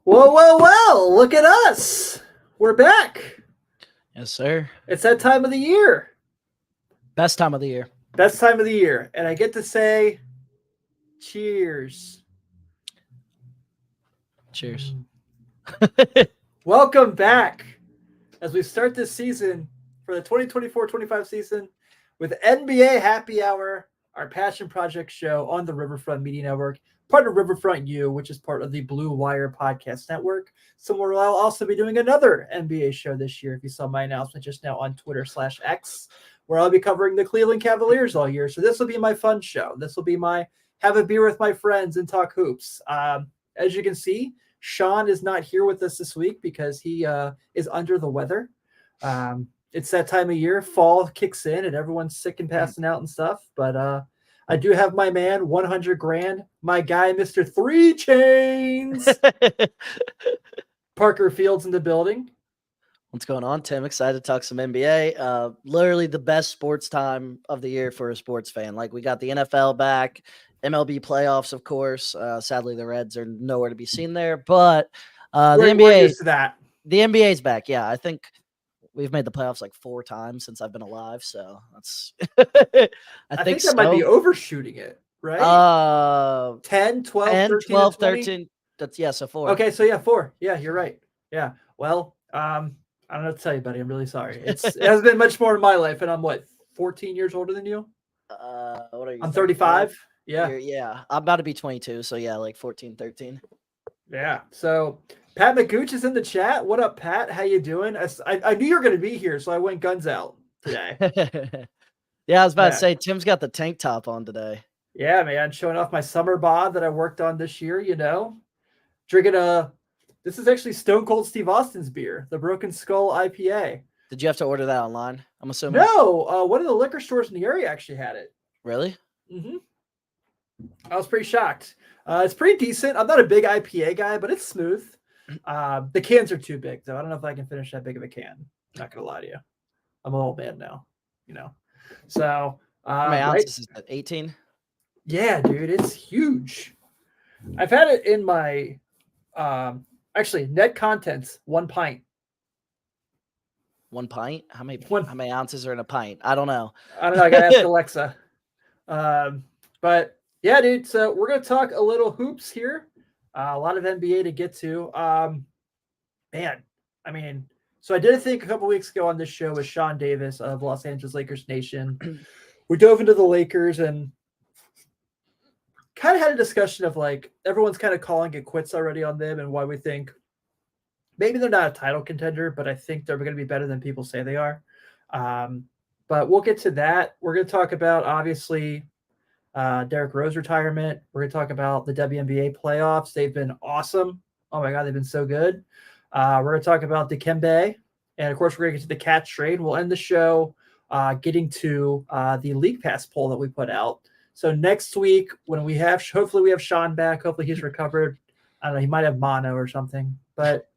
Well, look at us. We're back. Yes, sir. It's that time of the year. Best time of the year. Best time of the year. And I get to say cheers. Cheers. Welcome back as we start this season for the 2024-25 season with NBA Happy Hour, our passion project show on the Riverfront Media Network, part of Riverfront U, which is part of the Blue Wire Podcast Network. Somewhere I'll also be doing another NBA show this year, if you saw my announcement just now on Twitter/X, where I'll be covering the Cleveland Cavaliers all year. So this will be my fun show. This will be my have a beer with my friends and talk hoops. As you can see, Sean is not here with us this week because he is under the weather. It's that time of year. Fall kicks in and everyone's sick and passing out and stuff. But I do have my man, 100 grand, my guy, Mr. Three Chains, Parker Fields in the building. What's going on, Tim? Excited to talk some NBA. Literally the best sports time of the year for a sports fan. Like, we got the NFL back, MLB playoffs, of course. Sadly, the Reds are nowhere to be seen there, but the We're NBA, used to that. the NBA's back. Yeah, I think we've made the playoffs like 4 times since I've been alive. So that's, I think that might be overshooting it, right? 10, 12, 10, 13, 12, 20? 13. That's, yeah, so 4. Okay, so yeah, 4. Yeah, you're right. Yeah. Well, I don't know what to tell you, buddy. I'm really sorry. It has been much more in my life, and I'm 14 years older than you? What are you? I'm 35. Yeah. Yeah. I'm about to be 22. So yeah, like 14, 13. Yeah. So Pat McGooch is in the chat. What up, Pat? How you doing? I knew you were going to be here, so I went guns out today. Yeah, I was about to say, Tim's got the tank top on today. Yeah, man. Showing off my summer bod that I worked on this year, Drinking this is actually Stone Cold Steve Austin's beer, the Broken Skull IPA. Did you have to order that online? I'm assuming. No, one of the liquor stores in the area actually had it. Really? Mm-hmm. I was pretty shocked. It's pretty decent. I'm not a big IPA guy, but it's smooth. The cans are too big, though. I don't know if I can finish that big of a can. Not gonna lie to you. I'm an old man now, So how many ounces is that? 18? Yeah, dude, it's huge. I've had it in my actually net contents 1 pint. 1 pint? How many ounces are in a pint? I don't know. I gotta ask Alexa. But yeah, dude. So we're gonna talk a little hoops here. A lot of NBA to get to. Man, I mean, so I did a thing a couple weeks ago on this show with Sean Davis of Los Angeles Lakers Nation. We dove into the Lakers and kind of had a discussion of everyone's kind of calling it quits already on them and why we think maybe they're not a title contender, but I think they're going to be better than people say they are. But we'll get to that. We're going to talk about, obviously, Derrick Rose retirement. We're going to talk about the WNBA playoffs. They've been awesome. Oh, my God, they've been so good. We're going to talk about Dikembe. And, of course, we're going to get to the Cat trade. We'll end the show getting to the League Pass poll that we put out. So next week, when hopefully we have Sean back. Hopefully he's recovered. I don't know. He might have mono or something. But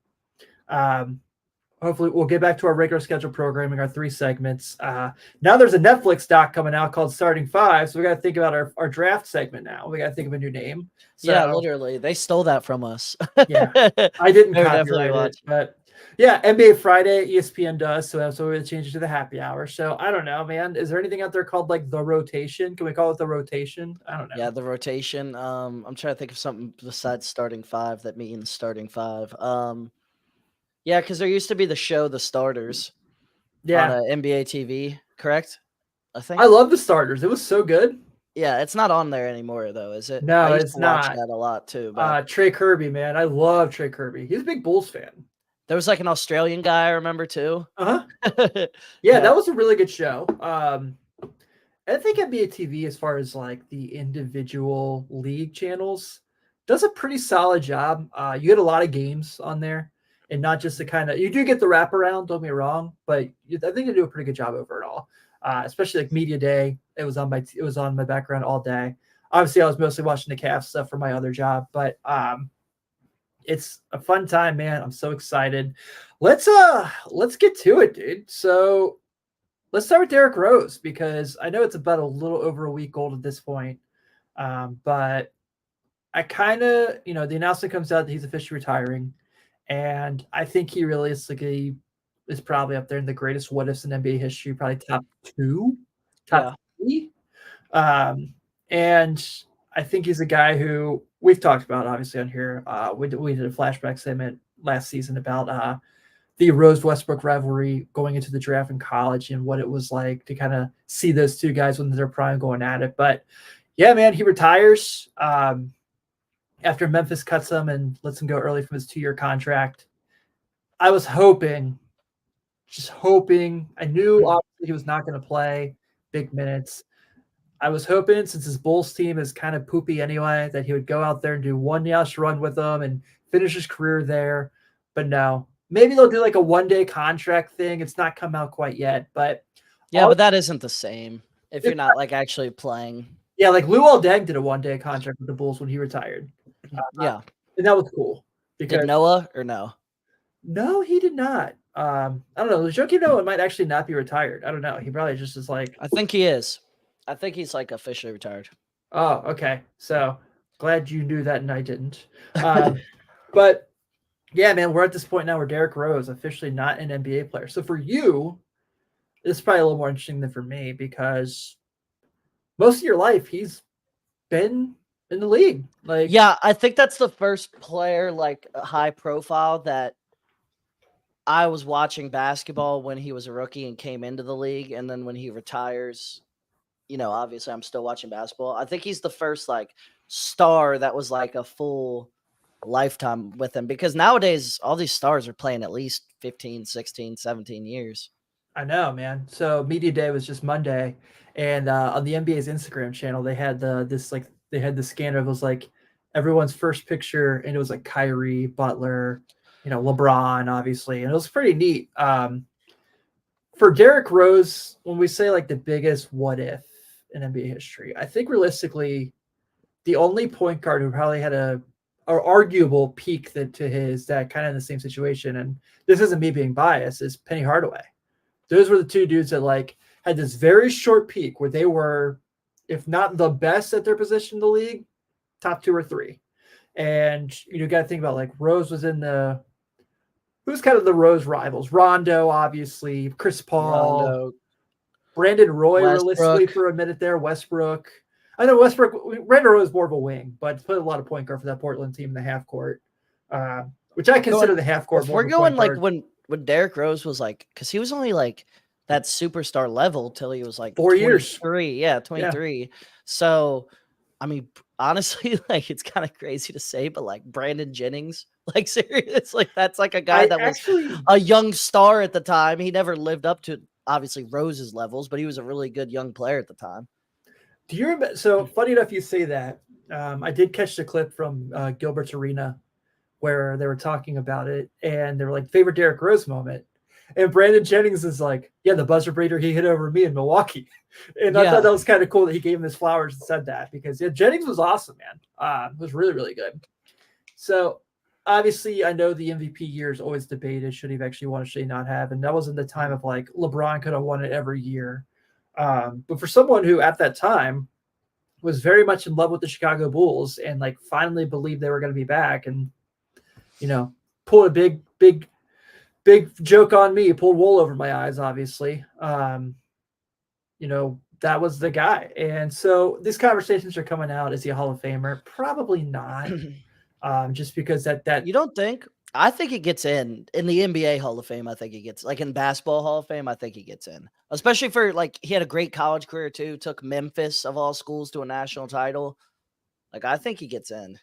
hopefully we'll get back to our regular schedule programming, our 3 segments. Now there's a Netflix doc coming out called Starting 5. So we got to think about our draft segment now. We got to think of a new name. So, yeah, literally. They stole that from us. Yeah. I didn't copyright it. But yeah, NBA Friday, ESPN does. So that's why we changed it to the happy hour. So I don't know, man. Is there anything out there called the rotation? Can we call it the rotation? I don't know. Yeah, the rotation. I'm trying to think of something besides Starting 5 that means Starting 5. Yeah, because there used to be the show The Starters. Yeah. On NBA TV, correct? I think. I love The Starters. It was so good. Yeah, it's not on there anymore, though, is it? No, I used it's to watch not. that a lot, too. But... Trey Kirby, man. I love Trey Kirby. He's a big Bulls fan. There was an Australian guy I remember, too. Uh-huh. Yeah, that was a really good show. I think NBA TV, as far as the individual league channels, does a pretty solid job. You get a lot of games on there. And not just you do get the wraparound, don't get me wrong, but I think they do a pretty good job overall. Especially Media Day. It was on my background all day. Obviously, I was mostly watching the Cavs stuff for my other job, but it's a fun time, man. I'm so excited. Let's get to it, dude. So let's start with Derrick Rose, because I know it's about a little over a week old at this point. But I kind of, the announcement comes out that he's officially retiring, and I think he realistically is probably up there in the greatest what ifs in NBA history, probably top two, top Yeah. three. And I think he's a guy who we've talked about obviously on here. We did a flashback segment last season about the Rose Westbrook rivalry going into the draft in college and what it was like to kind of see those two guys when they're prime going at it. But yeah, man, he retires after Memphis cuts him and lets him go early from his 2-year contract. I was just hoping. I knew obviously he was not going to play big minutes. I was hoping, since his Bulls team is kind of poopy anyway, that he would go out there and do one last run with them and finish his career there. But no, maybe they'll do like a 1-day contract thing. It's not come out quite yet, but Yeah, but that isn't the same if you're not like actually playing. Yeah, like Luol Deng did a 1-day contract with the Bulls when he retired. Yeah. And that was cool. Because Did Noah or no? No, he did not. I don't know. Joakim Noah might actually not be retired. I don't know. He probably just is like. I think he is. I think he's like officially retired. Oh, okay. So glad you knew that and I didn't. But yeah, man, we're at this point now where Derrick Rose officially not an NBA player. So for you, it's probably a little more interesting than for me because most of your life he's been in the league. Like, yeah, I think that's the first player like high profile that I was watching basketball when he was a rookie and came into the league, and then when he retires, obviously I'm still watching basketball. I think he's the first like star that was like a full lifetime with him, because nowadays all these stars are playing at least 15, 16, 17 years. I know, man. So media day was just Monday, and on the NBA's Instagram channel, they had they had the scanner. It was like everyone's first picture, and it was like Kyrie, Butler, LeBron, obviously, and it was pretty neat. For Derrick Rose, when we say like the biggest what if in NBA history, I think realistically, the only point guard who probably had a arguable peak to his that kind of in the same situation, and this isn't me being biased, is Penny Hardaway. Those were the two dudes that like had this very short peak where they were, if not the best at their position in the league, top 2 or 3. And you got to think about like Rose was in who's kind of the Rose rivals? Rondo, obviously, Chris Paul, Brandon Roy, realistically for a minute there, Westbrook. I know Brandon Roy is more of a wing, but played a lot of point guard for that Portland team in the half court, which I consider the half court. We're going like when Derrick Rose was like, because he was only like that superstar level till he was like 4 years. 23. Yeah, 23. Yeah. So, I mean, honestly, like it's kind of crazy to say, but like Brandon Jennings, like serious, like that's like a guy that was a young star at the time. He never lived up to obviously Rose's levels, but he was a really good young player at the time. Do you remember? So funny enough, you say that. I did catch the clip from Gilbert's Arena where they were talking about it, and they were like, favorite Derrick Rose moment. And Brandon Jennings is like, yeah, the buzzer beater he hit over me in Milwaukee. And I thought that was kind of cool that he gave him his flowers and said that, because Jennings was awesome, man. It was really, really good. So obviously I know the MVP year is always debated. Should he have actually won or should he not have? And that was in the time of like LeBron could have won it every year. But for someone who at that time was very much in love with the Chicago Bulls and like finally believed they were going to be back and, pulled a big joke on me, pulled wool over my eyes, obviously. That was the guy. And so these conversations are coming out. Is he a Hall of Famer? Probably not. Just because that you don't think? I think he gets in the NBA Hall of Fame. I think he gets like in basketball Hall of Fame. I think he gets in, especially for like he had a great college career too. Took Memphis of all schools to a national title. Like I think he gets in.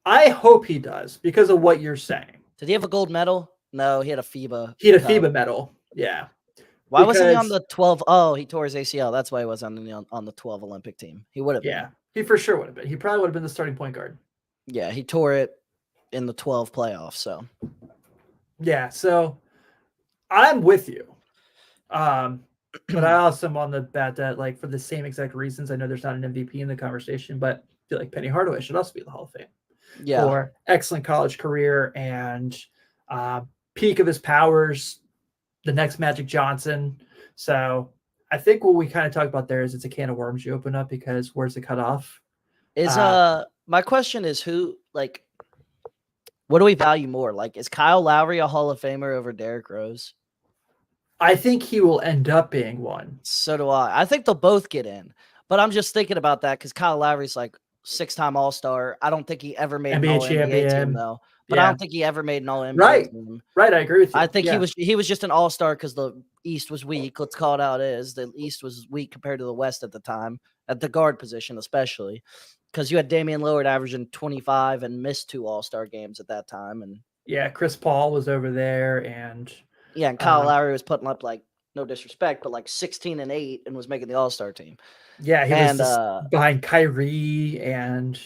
I hope he does because of what you're saying. Did he have a gold medal? No, he had a FIBA. He had a FIBA medal. Yeah. Why wasn't he on the 12? Oh, he tore his ACL. That's why he wasn't on the 12 Olympic team. He would have been. Yeah, he for sure would have been. He probably would have been the starting point guard. Yeah, he tore it in the 12 playoffs. So, yeah. So, I'm with you. But I also am on the bet that, like, for the same exact reasons, I know there's not an MVP in the conversation, but I feel like Penny Hardaway should also be in the Hall of Fame. Yeah. For excellent college career and peak of his powers, the next Magic Johnson. So I think what we kind of talk about there is it's a can of worms you open up, because where's the cutoff? Is my question is what do we value more? Like, is Kyle Lowry a Hall of Famer over Derrick Rose? I think he will end up being one. So do I. I think they'll both get in, but I'm just thinking about that because Kyle Lowry's like 6-time All-Star. I don't think he ever made an NBA All-NBA team champion. though. But I Yeah. don't think he ever made an All-NBA Right. team. Right. I agree with you. I think Yeah. he was just an All-Star because the East was weak. Let's call it how it is. The East was weak compared to the West at the time, at the guard position especially, because you had Damian Lillard averaging 25 and missed 2 All-Star games at that time, and Yeah, Chris Paul was over there, and and Kyle Lowry was putting up, like, no disrespect, but like 16 and 8 and was making the All-Star team. Yeah, he was behind Kyrie and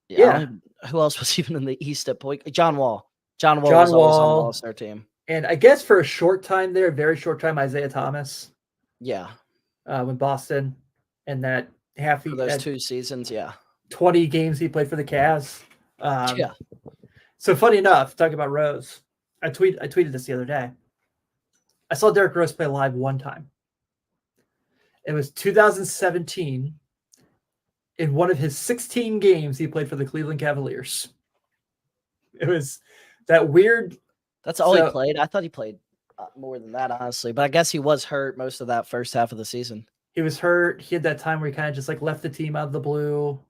who else was even in the East at point? John Wall. John Wall was always on the All-Star team. And I guess for a short time there, very short time, Isaiah Thomas. Yeah. With Boston and that for those 2 seasons, 20 games he played for the Cavs. So funny enough, talking about Rose, I tweeted this the other day. I saw Derrick Rose play live one time. It was 2017. In one of his 16 games, he played for the Cleveland Cavaliers. It was that weird. That's all he played. I thought he played more than that, honestly. But I guess he was hurt most of that first half of the season. He was hurt. He had that time where he kind of just like left the team out of the blue,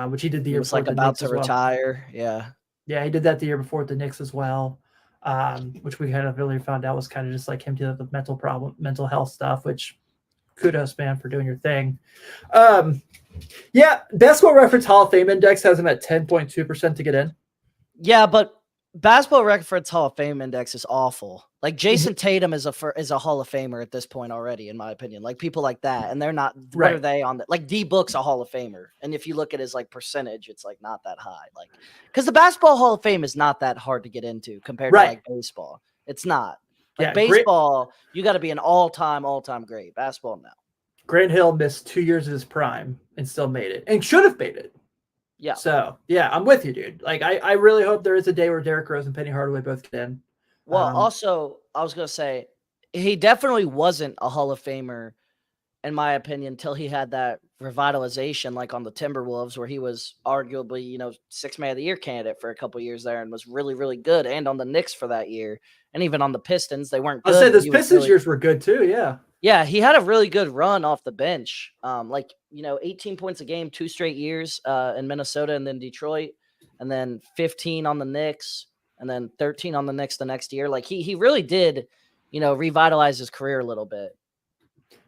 which he did the year before. He was like about to retire. Yeah. Yeah, he did that the year before with the Knicks as well, which we kind of really found out was kind of just like him dealing with mental health stuff, which kudos, man, for doing your thing. Yeah, Basketball Reference Hall of Fame Index has him at 10.2% to get in. Yeah, but Basketball Reference Hall of Fame Index is awful. Like Jason Tatum is a Hall of Famer at this point already, in my opinion. Like people like that, and they're not. What are they on? Like D Book's a Hall of Famer, and if you look at his like percentage, it's like not that high. Like because the Basketball Hall of Fame is not that hard to get into compared to like baseball. It's not. Like baseball, you got to be an all-time great. Basketball, no. Grant Hill missed 2 years of his prime and still made it, and should have made it. Yeah. So yeah, I'm with you, dude. Like I really hope there is a day where Derrick Rose and Penny Hardaway both get in. Well, also, I was gonna say he definitely wasn't a Hall of Famer, in my opinion, until he had that revitalization, like on the Timberwolves, where he was arguably, 6th Man of the Year candidate for a couple years there, and was really, really good. And on the Knicks for that year, and even on the Pistons, they weren't good. I'll say those Pistons years were good too. Yeah. Yeah, he had a really good run off the bench. 18 points a game, 2 straight years in Minnesota and then Detroit, and then 15 on the Knicks, and then 13 on the Knicks the next year. Like he really did, revitalize his career a little bit.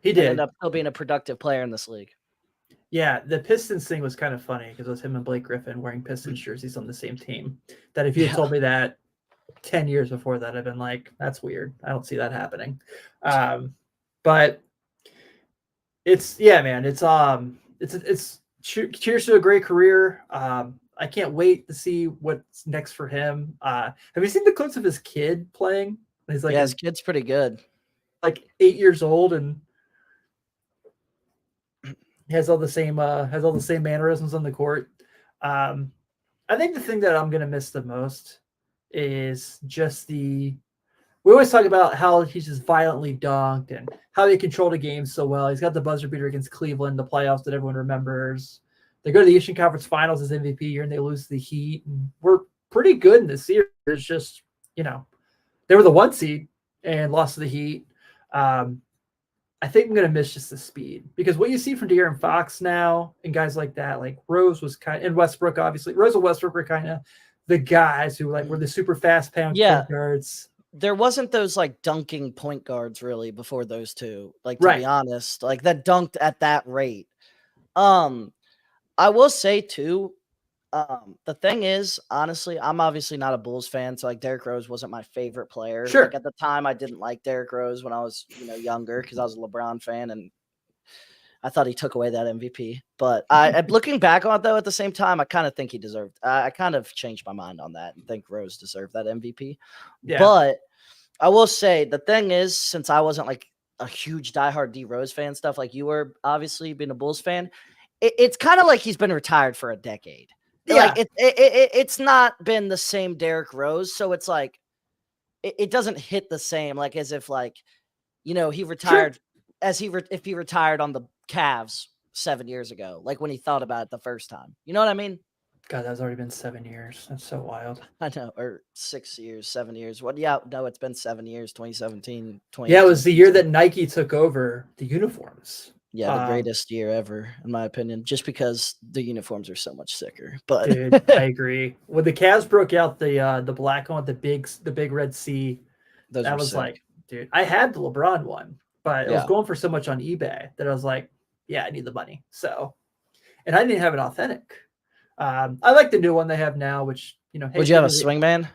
He did. Ended up still being a productive player in this league. Yeah, the Pistons thing was kind of funny because it was him and Blake Griffin wearing Pistons jerseys on the same team. That if you had told me that 10 years before that, I'd been like, that's weird. I don't see that happening. But it's man. It's cheers to a great career. I can't wait to see what's next for him. Have you seen the clips of his kid playing? He's like, his kid's pretty good. Like 8 years old, and he has all the same mannerisms on the court. I think the thing that I'm gonna miss the most is just we always talk about how he's just violently dunked and how he controlled the game so well. He's got the buzzer beater against Cleveland, the playoffs that everyone remembers. They go to the Eastern Conference Finals as MVP year and they lose the Heat. And we're pretty good in this series. It's just, they were the 1 seed and lost to the Heat. I think I'm going to miss just the speed because what you see from De'Aaron Fox now and guys like that, like Rose was and Westbrook, obviously. Rose and Westbrook were kind of the guys who were the super fast point guards. There wasn't those like dunking point guards really before those two, like to be honest, like that dunked at that rate. I will say too, the thing is, honestly, I'm obviously not a Bulls fan, so like Derrick Rose wasn't my favorite player. Sure. Like at the time, I didn't like Derrick Rose when I was younger because I was a LeBron fan and I thought he took away that MVP. But looking back on it though, at the same time, I kind of think he deserved. I kind of changed my mind on that and think Rose deserved that MVP. Yeah. But I will say the thing is, since I wasn't like a huge diehard D Rose fan stuff like you were, obviously being a Bulls fan, it's kind of like he's been retired for a decade. Yeah. Like it's not been the same Derrick Rose, so it's like it doesn't hit the same like as if like he retired if he retired on the Cavs 7 years ago, like when he thought about it the first time. You know what I mean? God, that's already been 7 years. That's so wild. I know, or 6 years, 7 years. What? Yeah, no, it's been 7 years. 2017, Yeah, it was 2018. the year that Nike took over the uniforms. Yeah, the greatest year ever, in my opinion, just because the uniforms are so much sicker. But Dude, I agree. When the Cavs broke out the black one with the big red C, those that were was sick. like, dude, I had the LeBron one, but it was Yeah. going for so much on eBay that I was like, yeah, I need the money. So, and I didn't have an authentic. I like the new one they have now, which hey, Would you have a swingman?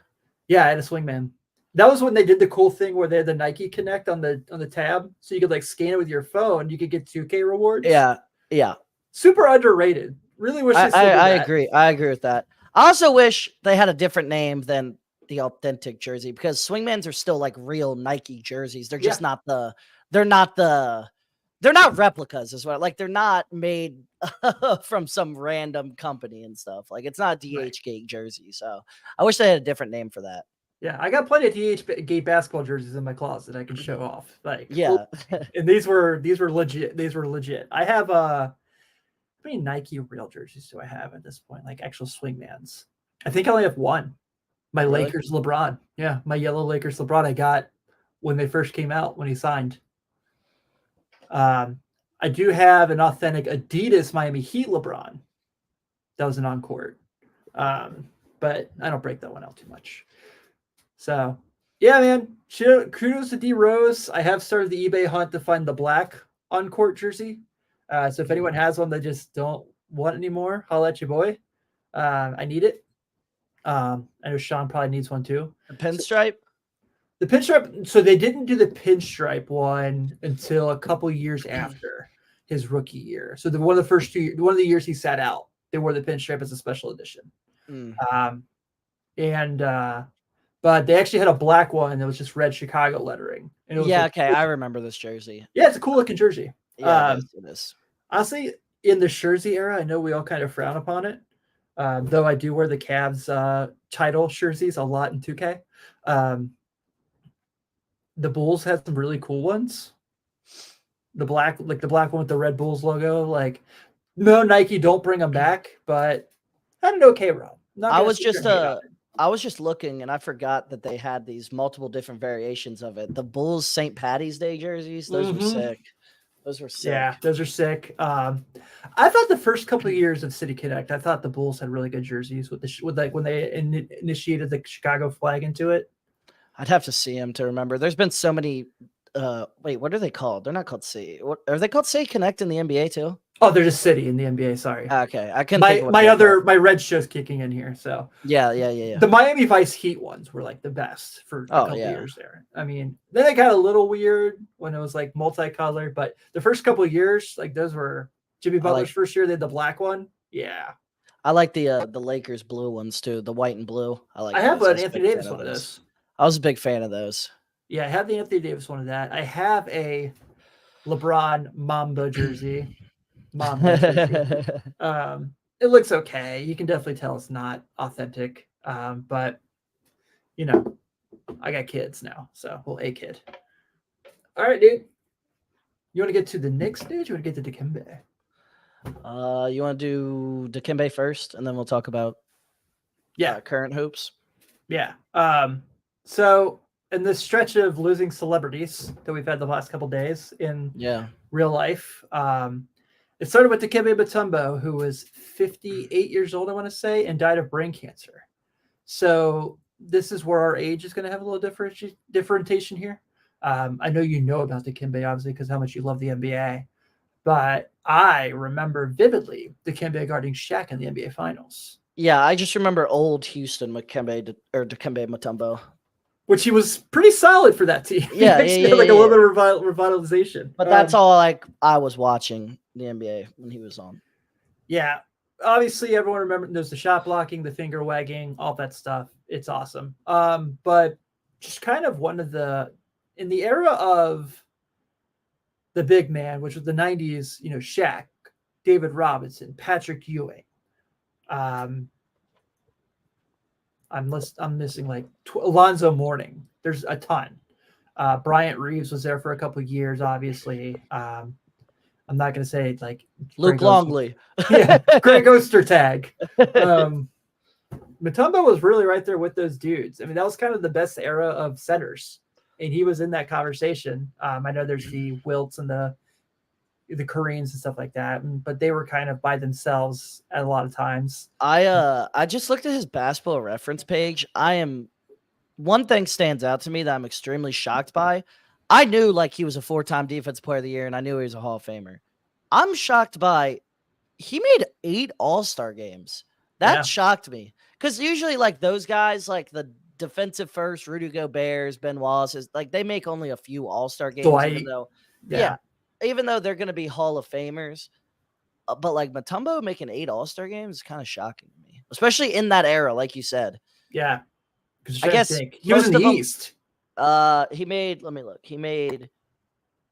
Yeah, I had a swingman. That was when they did the cool thing where they had the Nike Connect on the tab, so you could like scan it with your phone. You could get 2K rewards. Yeah, yeah. Super underrated. Really wish they still did I that. agree. I agree with that. I also wish they had a different name than the authentic jersey, because swingmans are still like real Nike jerseys. They're just not the. They're not replicas as well. Like they're not made from some random company and stuff. Like it's not a DH Gate jersey. So I wish they had a different name for that. Yeah, I got plenty of DH Gate basketball jerseys in my closet I can show off. Like, Yeah. and these were legit. These were legit. I have how many Nike real jerseys do I have at this point? Like actual swingmans. I think I only have one. My Really? Lakers LeBron. Yeah, my yellow Lakers LeBron I got when they first came out, when he signed. I do have an authentic Adidas Miami Heat LeBron. That was an on-court. But I don't break that one out too much. So, yeah, man. Kudos to D Rose. I have started the eBay hunt to find the black on-court jersey. So if anyone has one that just don't want anymore, holla at your boy. I need it. I know Sean probably needs one too. The pinstripe? The pinstripe. So they didn't do the pinstripe one until a couple years after his rookie year. So one of the years he sat out, they wore the pinstripe as a special edition. But they actually had a black one that was just red Chicago lettering. And it was okay, I remember this jersey. Yeah, it's a cool looking jersey. Yeah, it is. Honestly, in the Jersey era, I know we all kind of frown upon it. Though I do wear the Cavs title jerseys a lot in 2K. The Bulls had some really cool ones. The black one with the Red Bulls logo. Like, no, Nike, don't bring them back. But had an okay run. I was just looking, and I forgot that they had these multiple different variations of it. The Bulls St. Patty's Day jerseys, those were sick. Those were sick. Yeah, those are sick. I thought the first couple of years of City Connect, I thought the Bulls had really good jerseys with like when they initiated the Chicago flag into it. I'd have to see them to remember. There's been so many. Wait, what are they called? They're not called City. What are they called? City Connect in the NBA too? Oh, they're just City in the NBA. Sorry. Okay, I couldn't. My red show's kicking in here. So yeah. The Miami Vice Heat ones were like the best for a couple years there. I mean, then it got a little weird when it was like multicolored, but the first couple of years, like those were Jimmy Butler's first year. They had the black one. Yeah. I like the Lakers blue ones too, the white and blue. I have an Anthony Davis one of those. I was a big fan of those. Yeah, I have the Anthony Davis one of that. I have a LeBron Mamba jersey. It looks okay. You can definitely tell it's not authentic. But I got kids now, so a kid. All right, dude. You want to get to the Knicks, dude? You want to get to Dikembe? You want to do Dikembe first, and then we'll talk about current hoops. Yeah. So in this stretch of losing celebrities that we've had the last couple days in real life, it started with Dikembe Mutombo, who was 58 years old, I want to say, and died of brain cancer. So this is where our age is going to have a little differentiation here. I know you know about Dikembe, obviously, because how much you love the NBA. But I remember vividly Dikembe guarding Shaq in the NBA Finals. Yeah, I just remember old Houston Dikembe Mutombo. Which he was pretty solid for that team. Yeah, a little bit of revitalization. But that's all I was watching the NBA when he was on. Yeah. Obviously, everyone knows the shot blocking, the finger wagging, all that stuff. It's awesome. But just kind of in the era of the big man, which was the 90s, Shaq, David Robinson, Patrick Ewing. I'm missing like Alonzo Mourning. There's a ton. Bryant Reeves was there for a couple of years, obviously. I'm not gonna say like Luke Greg Longley. yeah, Greg Ostertag. Mutombo was really right there with those dudes. I mean, that was kind of the best era of centers, and he was in that conversation. I know there's the Wilts and the Koreans and stuff like that, but they were kind of by themselves at a lot of times. I just looked at his basketball reference page. One thing stands out to me that I'm extremely shocked by. I knew like he was a 4-time defensive player of the year, and I knew he was a Hall of Famer. I'm shocked by he made 8 All-Star games. That shocked me. Because usually like those guys, like the defensive first, Rudy Gobert, Ben Wallace, is like they make only a few All-Star games, Dwight. even though they're gonna be Hall of Famers. But like Mutombo making 8 All-Star games is kind of shocking to me. Especially in that era, like you said. Yeah. I guess he was in the East. He made. Let me look. He made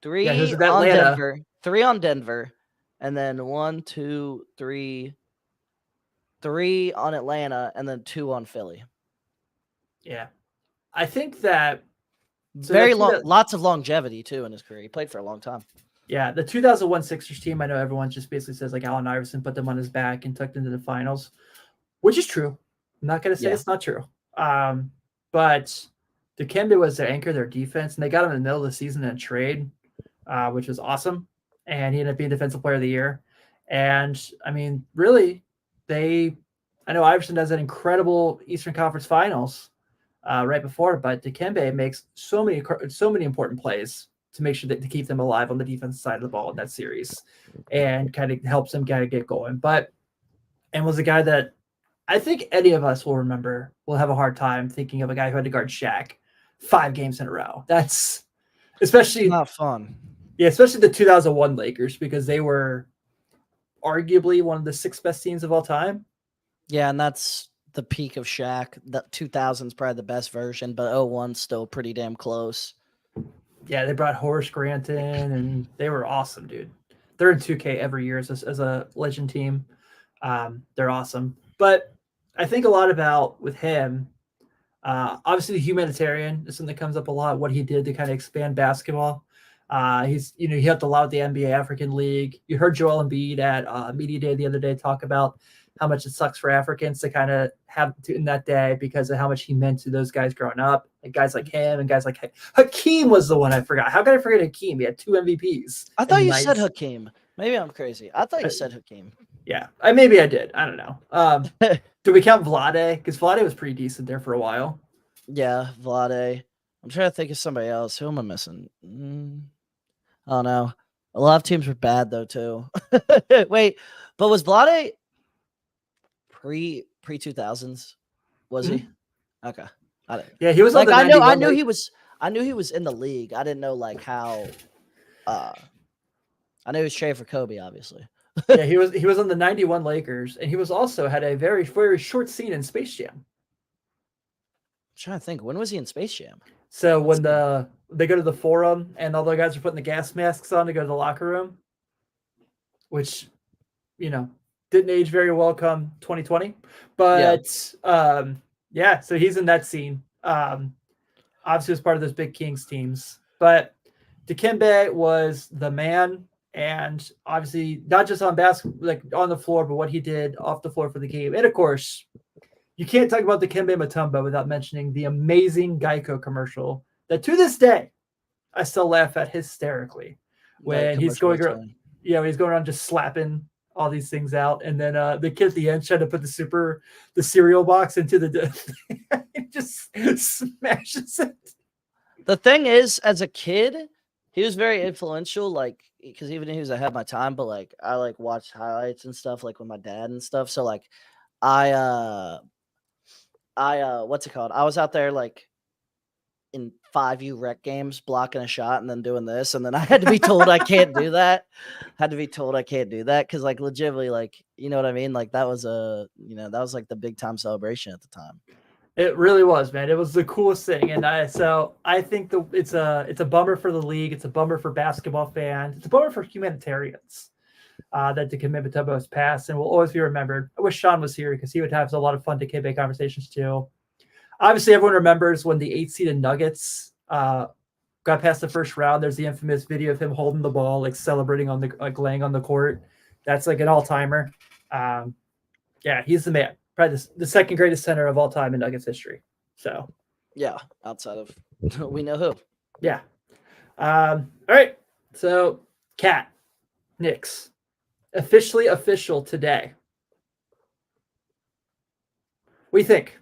3 on Denver, 3 on Denver, and then 1, 2, 3 on Atlanta, and then 2 on Philly. Yeah, I think that very long, lots of longevity too in his career. He played for a long time. Yeah, the 2001 Sixers team. I know everyone just basically says like Allen Iverson put them on his back and tucked into the finals, which is true. I'm not gonna say it's not true. But Dikembe was their anchor, their defense, and they got him in the middle of the season in a trade, which was awesome. And he ended up being Defensive Player of the Year. And I mean, really, I know Iverson does an incredible Eastern Conference Finals right before, but Dikembe makes so many important plays to make sure that to keep them alive on the defensive side of the ball in that series, and kind of helps them kind of get going. And was a guy that I think any of us will remember. Will have a hard time thinking of a guy who had to guard Shaq 5 games in a row. That's especially not fun. Yeah, especially the 2001 Lakers, because they were arguably one of the 6 best teams of all time. Yeah, and that's the peak of Shaq. The 2000 is probably the best version, but 01's still pretty damn close. Yeah, they brought Horace Grant in, and they were awesome, dude. They're in 2K every year as a legend team. They're awesome. But I think a lot about with him, obviously the humanitarian is something that comes up a lot, what he did to kind of expand basketball. He helped a lot with the NBA African League. You heard Joel Embiid at Media Day the other day talk about how much it sucks for Africans to kind of have in that day because of how much he meant to those guys growing up. Like guys like him and guys like Hakeem was the one I forgot. How could I forget Hakeem? He had 2 MVPs. I thought you said Hakeem. Maybe I'm crazy. I thought you said Hakeem. Yeah, maybe I did. I don't know. Do we count Vlade? Because Vlade was pretty decent there for a while. Yeah, Vlade. I'm trying to think of somebody else. Who am I missing? I don't know. A lot of teams were bad though too. Wait, but was Vlade pre 2000s? Was he? Okay. Yeah, he was like I knew he was in the league. I didn't know like how. I knew he was traded for Kobe, obviously. Yeah, he was on the 91 Lakers, and he was also had a very, very short scene in Space Jam. I'm trying to think, when was he in Space Jam? So when they go to the Forum and all the guys are putting the gas masks on to go to the locker room, which didn't age very well come 2020. But so he's in that scene. Obviously was part of those big Kings teams. But Dikembe was the man. And obviously, not just on basketball, like on the floor, but what he did off the floor for the game. And of course, you can't talk about Dikembe Mutombo without mentioning the amazing Geico commercial that to this day I still laugh at hysterically when he's going around. Yeah, when he's going around just slapping all these things out, and then the kid at the end trying to put the cereal box into the it just smashes it. The thing is, as a kid, he was very influential, like, because even he was ahead of my time, but like I like watched highlights and stuff like with my dad and stuff. So like I what's it called? I was out there like in 5U rec games blocking a shot and then doing this, and then I had to be told I can't do that. Because like legitimately, like, you know what I mean? Like that was that was like the big time celebration at the time. It really was, man. It was the coolest thing, and I think it's a bummer for the league. It's a bummer for basketball fans. It's a bummer for humanitarians that Dikembe Mutombo has passed, and will always be remembered. I wish Sean was here because he would have a lot of fun Dikembe conversations too. Obviously, everyone remembers when the 8-seeded Nuggets got past the first round. There's the infamous video of him holding the ball, like celebrating on the like laying on the court. That's like an all timer. Yeah, he's the man. Probably the second greatest center of all time in Nuggets history. So Yeah, outside of we know who. yeah. All right. So Cat, Knicks, officially official today. What do you think?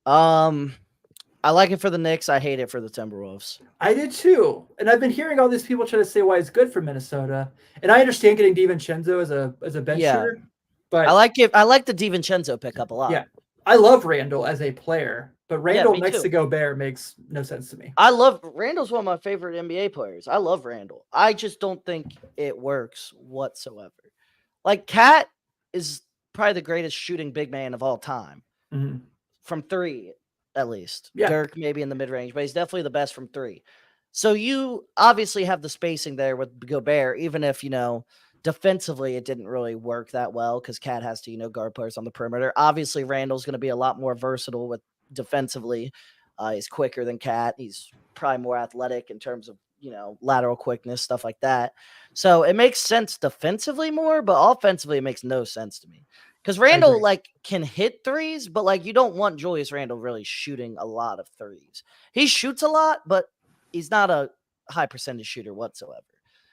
I like it for the Knicks. I hate it for the Timberwolves. I did too, and I've been hearing all these people try to say why it's good for Minnesota, and I understand getting DiVincenzo as a bench Yeah. shooter, but I like it. I like the DiVincenzo pickup a lot. yeah, I love Randall as a player, but Randall me next too. to Gobert makes no sense to me. I love Randall's one of my favorite NBA players. I love Randall. I just don't think it works whatsoever. Like Cat is probably the greatest shooting big man of all time Mhm. from three, at least. Yeah. Dirk maybe in the mid range, but he's definitely the best from three. So you obviously have the spacing there with Gobert, even if defensively it didn't really work that well because Cat has to guard players on the perimeter. Obviously, Randall's going to be a lot more versatile with defensively. He's quicker than Cat. He's probably more athletic in terms of lateral quickness, stuff like that. So it makes sense defensively more, but offensively it makes no sense to me. Because Randall can hit threes, but you don't want Julius Randle really shooting a lot of threes. He shoots a lot, but he's not a high percentage shooter whatsoever.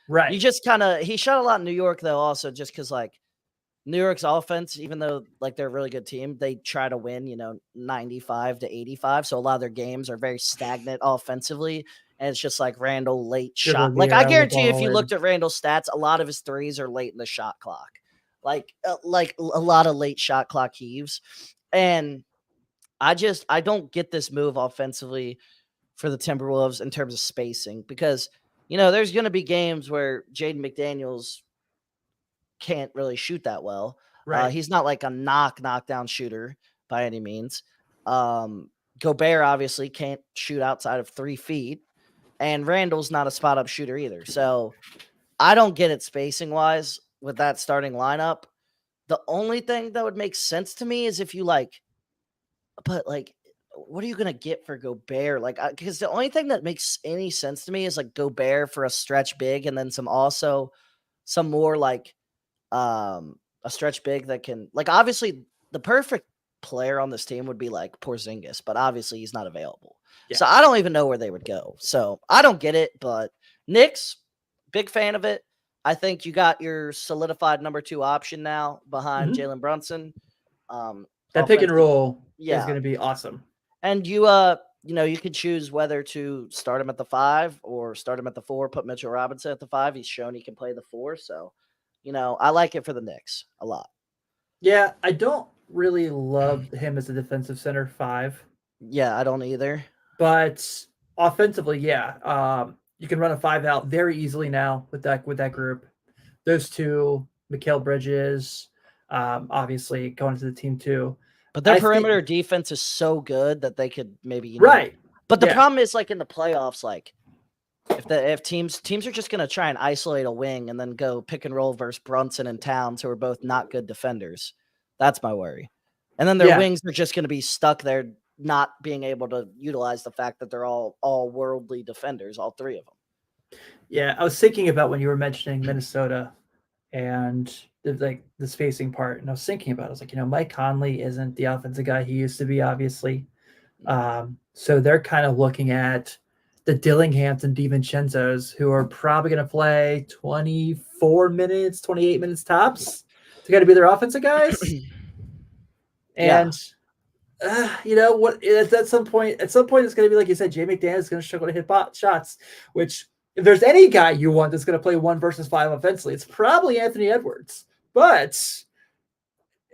Right. You just he shot a lot in New York though, also just because New York's offense, even though they're a really good team, they try to win 95 to 85. So a lot of their games are very stagnant offensively. And it's just Randall late shot. I guarantee you, if you looked at Randall's stats, a lot of his threes are late in the shot clock. Like a lot of late shot clock heaves. And I don't get this move offensively for the Timberwolves in terms of spacing because, there's going to be games where Jaden McDaniels can't really shoot that well. Right. He's not like a knockdown shooter by any means. Gobert obviously can't shoot outside of 3 feet. And Randall's not a spot up shooter either. So I don't get it spacing wise with that starting lineup. The only thing that would make sense to me is if you but what are you going to get for Gobert? Because the only thing that makes any sense to me is Gobert for a stretch big and then some more a stretch big that can obviously the perfect player on this team would be Porzingis, but obviously he's not available. Yeah. So I don't even know where they would go. So I don't get it, but Knicks, big fan of it. I think you got your solidified number 2 option now behind Jalen Brunson. That pick and roll is going to be awesome. And you could choose whether to start him at the 5 or start him at the 4, put Mitchell Robinson at the 5. He's shown he can play the 4. So, I like it for the Knicks a lot. Yeah, I don't really love him as a defensive center 5. Yeah, I don't either. But offensively, yeah. You can run a 5 out very easily now with that group. Those two, Mikal Bridges, obviously going to the team too. But their perimeter defense is so good that they could maybe right. But the problem is in the playoffs, if teams are just gonna try and isolate a wing and then go pick and roll versus Brunson and Towns, who are both not good defenders. That's my worry. And then their wings are just gonna be stuck there, not being able to utilize the fact that they're all worldly defenders, all 3 of them. Yeah, I was thinking about when you were mentioning Minnesota and the spacing part, and I was thinking about it. I was Mike Conley isn't the offensive guy he used to be, obviously. So they're kind of looking at the Dillinghams and DiVincenzos, who are probably going to play 24 minutes, 28 minutes tops. They got to be their offensive guys. And what? At some point, it's going to be like you said. Jay McDaniels is going to struggle to hit shots. Which, if there's any guy you want that's going to play 1 versus 5 offensively, it's probably Anthony Edwards. But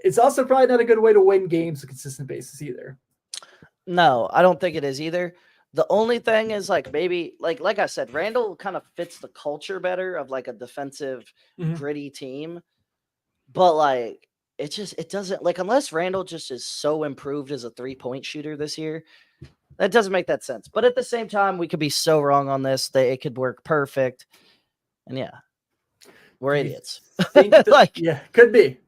it's also probably not a good way to win games on a consistent basis either. No, I don't think it is either. The only thing is maybe like I said, Randall kind of fits the culture better of a defensive, gritty team. But it doesn't unless Randall just is so improved as a 3-point shooter this year, that doesn't make that sense. But at the same time, we could be so wrong on this that it could work perfect. And yeah, we're idiots. Yeah, could be.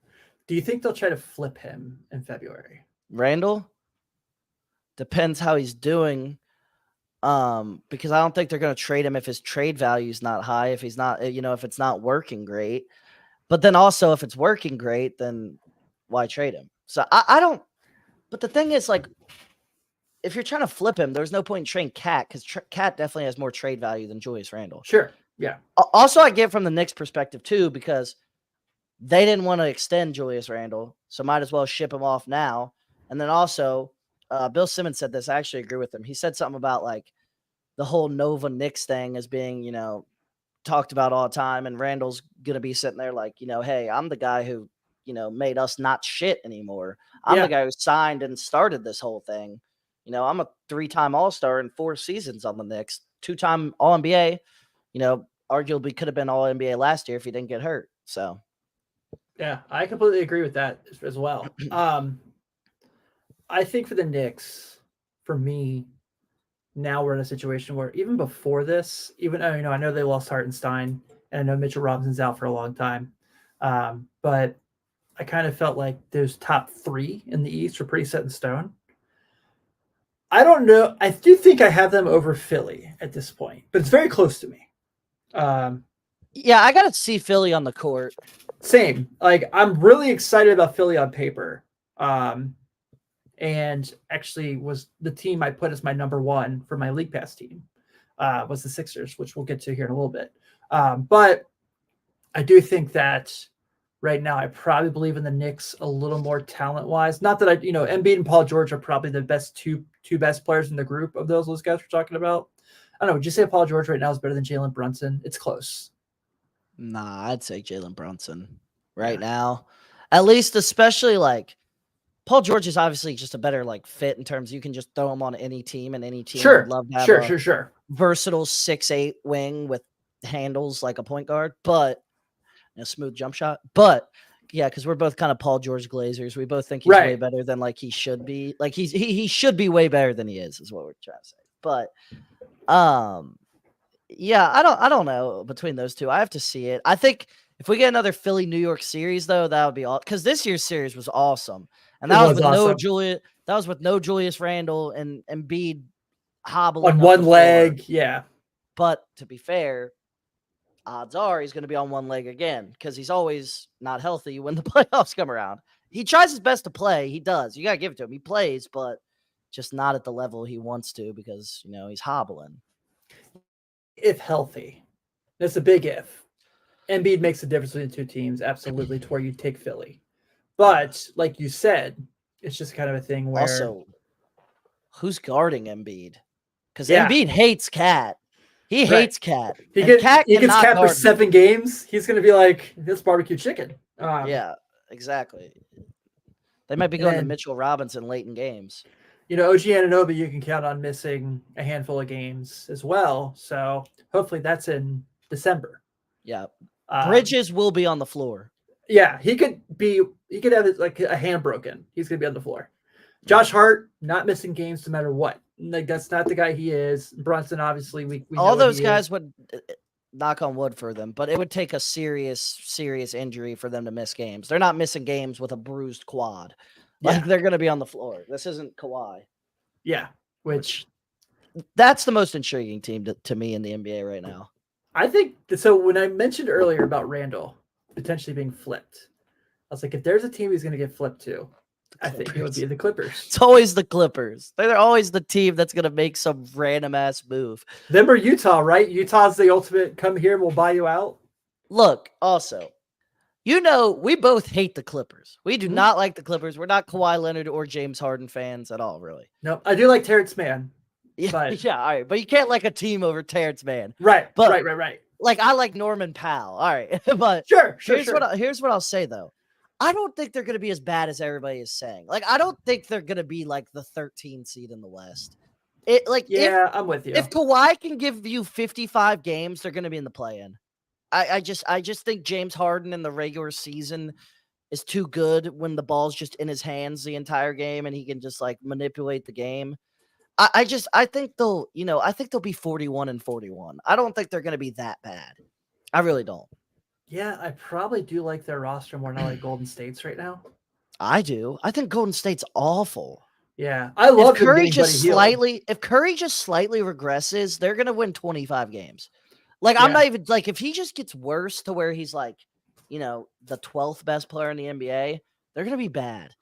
Do you think they'll try to flip him in February? Randall? Depends how he's doing. Because I don't think they're going to trade him if his trade value is not high, if he's not, if it's not working great. But then also, if it's working great, then why trade him? So I don't. But the thing is, like, if you're trying to flip him, there's no point in trading Cat because Cat definitely has more trade value than Julius Randle. Sure. Yeah. Also, I get from the Knicks' perspective too, because they didn't want to extend Julius Randle, so might as well ship him off now. And then also, Bill Simmons said this. I actually agree with him. He said something about like the whole Nova Knicks thing as being, talked about all the time. And Randall's going to be sitting there like, hey, I'm the guy who, made us not shit anymore. I'm the guy who signed and started this whole thing. I'm a 3-time All-Star in 4 seasons on the Knicks, 2-time All-NBA, arguably could have been All-NBA last year if he didn't get hurt. So. Yeah, I completely agree with that as well. I think for the Knicks, for me, now we're in a situation where even before this, I know they lost Hartenstein, and I know Mitchell Robinson's out for a long time, but I kind of felt like those top 3 in the East were pretty set in stone. I don't know. I do think I have them over Philly at this point, but it's very close to me. Yeah, I got to see Philly on the court. Same. Like, I'm really excited about Philly on paper. And actually was the team I put as my number 1 for my League Pass team, was the Sixers, which we'll get to here in a little bit. But I do think that right now I probably believe in the Knicks a little more talent-wise. Not that Embiid and Paul George are probably the best two best players in the group of those guys we're talking about. I don't know. Would you say Paul George right now is better than Jalen Brunson? It's close. Nah, I'd say Jalen Brunson right now. At least, especially like Paul George is obviously just a better like fit in terms you can just throw him on any team, and any team would love to have a versatile 6'8" wing with handles like a point guard, but a smooth jump shot. But yeah, because we're both kind of Paul George glazers. We both think he's way better than like he should be. Like he should be way better than he is what we're trying to say. But yeah, I don't know between those two. I have to see it. I think if we get another Philly New York series though, that would be all, because this year's series was awesome. And that was with awesome. no Julius Randle and Embiid hobbling on one leg. Yeah. But to be fair, odds are he's going to be on one leg again because he's always not healthy when the playoffs come around. He tries his best to play. He does. You got to give it to him. He plays, but just not at the level he wants to because, he's hobbling. If healthy. That's a big if. Embiid makes a difference between the two teams, absolutely, to where you take Philly. But like you said, it's just kind of a thing where also, who's guarding Embiid? Because Embiid hates Cat. He hates Cat. He gets Cat for 7 games. He's going to be like, this barbecue chicken. Yeah, exactly. They might be going to Mitchell Robinson late in games. OG Anunoby, you can count on missing a handful of games as well. So hopefully that's in December. Yeah. Bridges will be on the floor. Yeah, he could have like a hand broken. He's going to be on the floor. Josh Hart, not missing games no matter what. Like, that's not the guy he is. Brunson, obviously, we all those guys would knock on wood for them, but it would take a serious injury for them to miss games. They're not missing games with a bruised quad. Like, they're going to be on the floor. This isn't Kawhi. Yeah, which that's the most intriguing team to me in the NBA right now. I think so. When I mentioned earlier about Randall potentially being flipped, I was like, if there's a team he's going to get flipped to, I think it would be the Clippers. It's always the Clippers. They're always the team that's going to make some random ass move. Them or Utah, right? Utah's the ultimate come here, we'll buy you out. Look, also, we both hate the Clippers. We do not like the Clippers. We're not Kawhi Leonard or James Harden fans at all, really. No, I do like Terrence Mann. Yeah, all right. But you can't like a team over Terrence Mann. Right, but, right. Like, I like Norman Powell. All right. But sure. Here's what I'll say, though. I don't think they're going to be as bad as everybody is saying. Like, I don't think they're going to be like the 13 seed in the West. I'm with you. If Kawhi can give you 55 games, they're going to be in the play-in. I just think James Harden in the regular season is too good when the ball's just in his hands the entire game and he can just like manipulate the game. I think they'll be 41-41. I don't think they're going to be that bad. I really don't. Yeah, I probably do like their roster more than I like Golden State's right now. I do. I think Golden State's awful. Yeah, I love him getting Buddy Hield. If Curry just slightly regresses, they're gonna win 25 games. Like I'm Yeah. not even like if he just gets worse to where he's like, the 12th best player in the NBA, they're gonna be bad.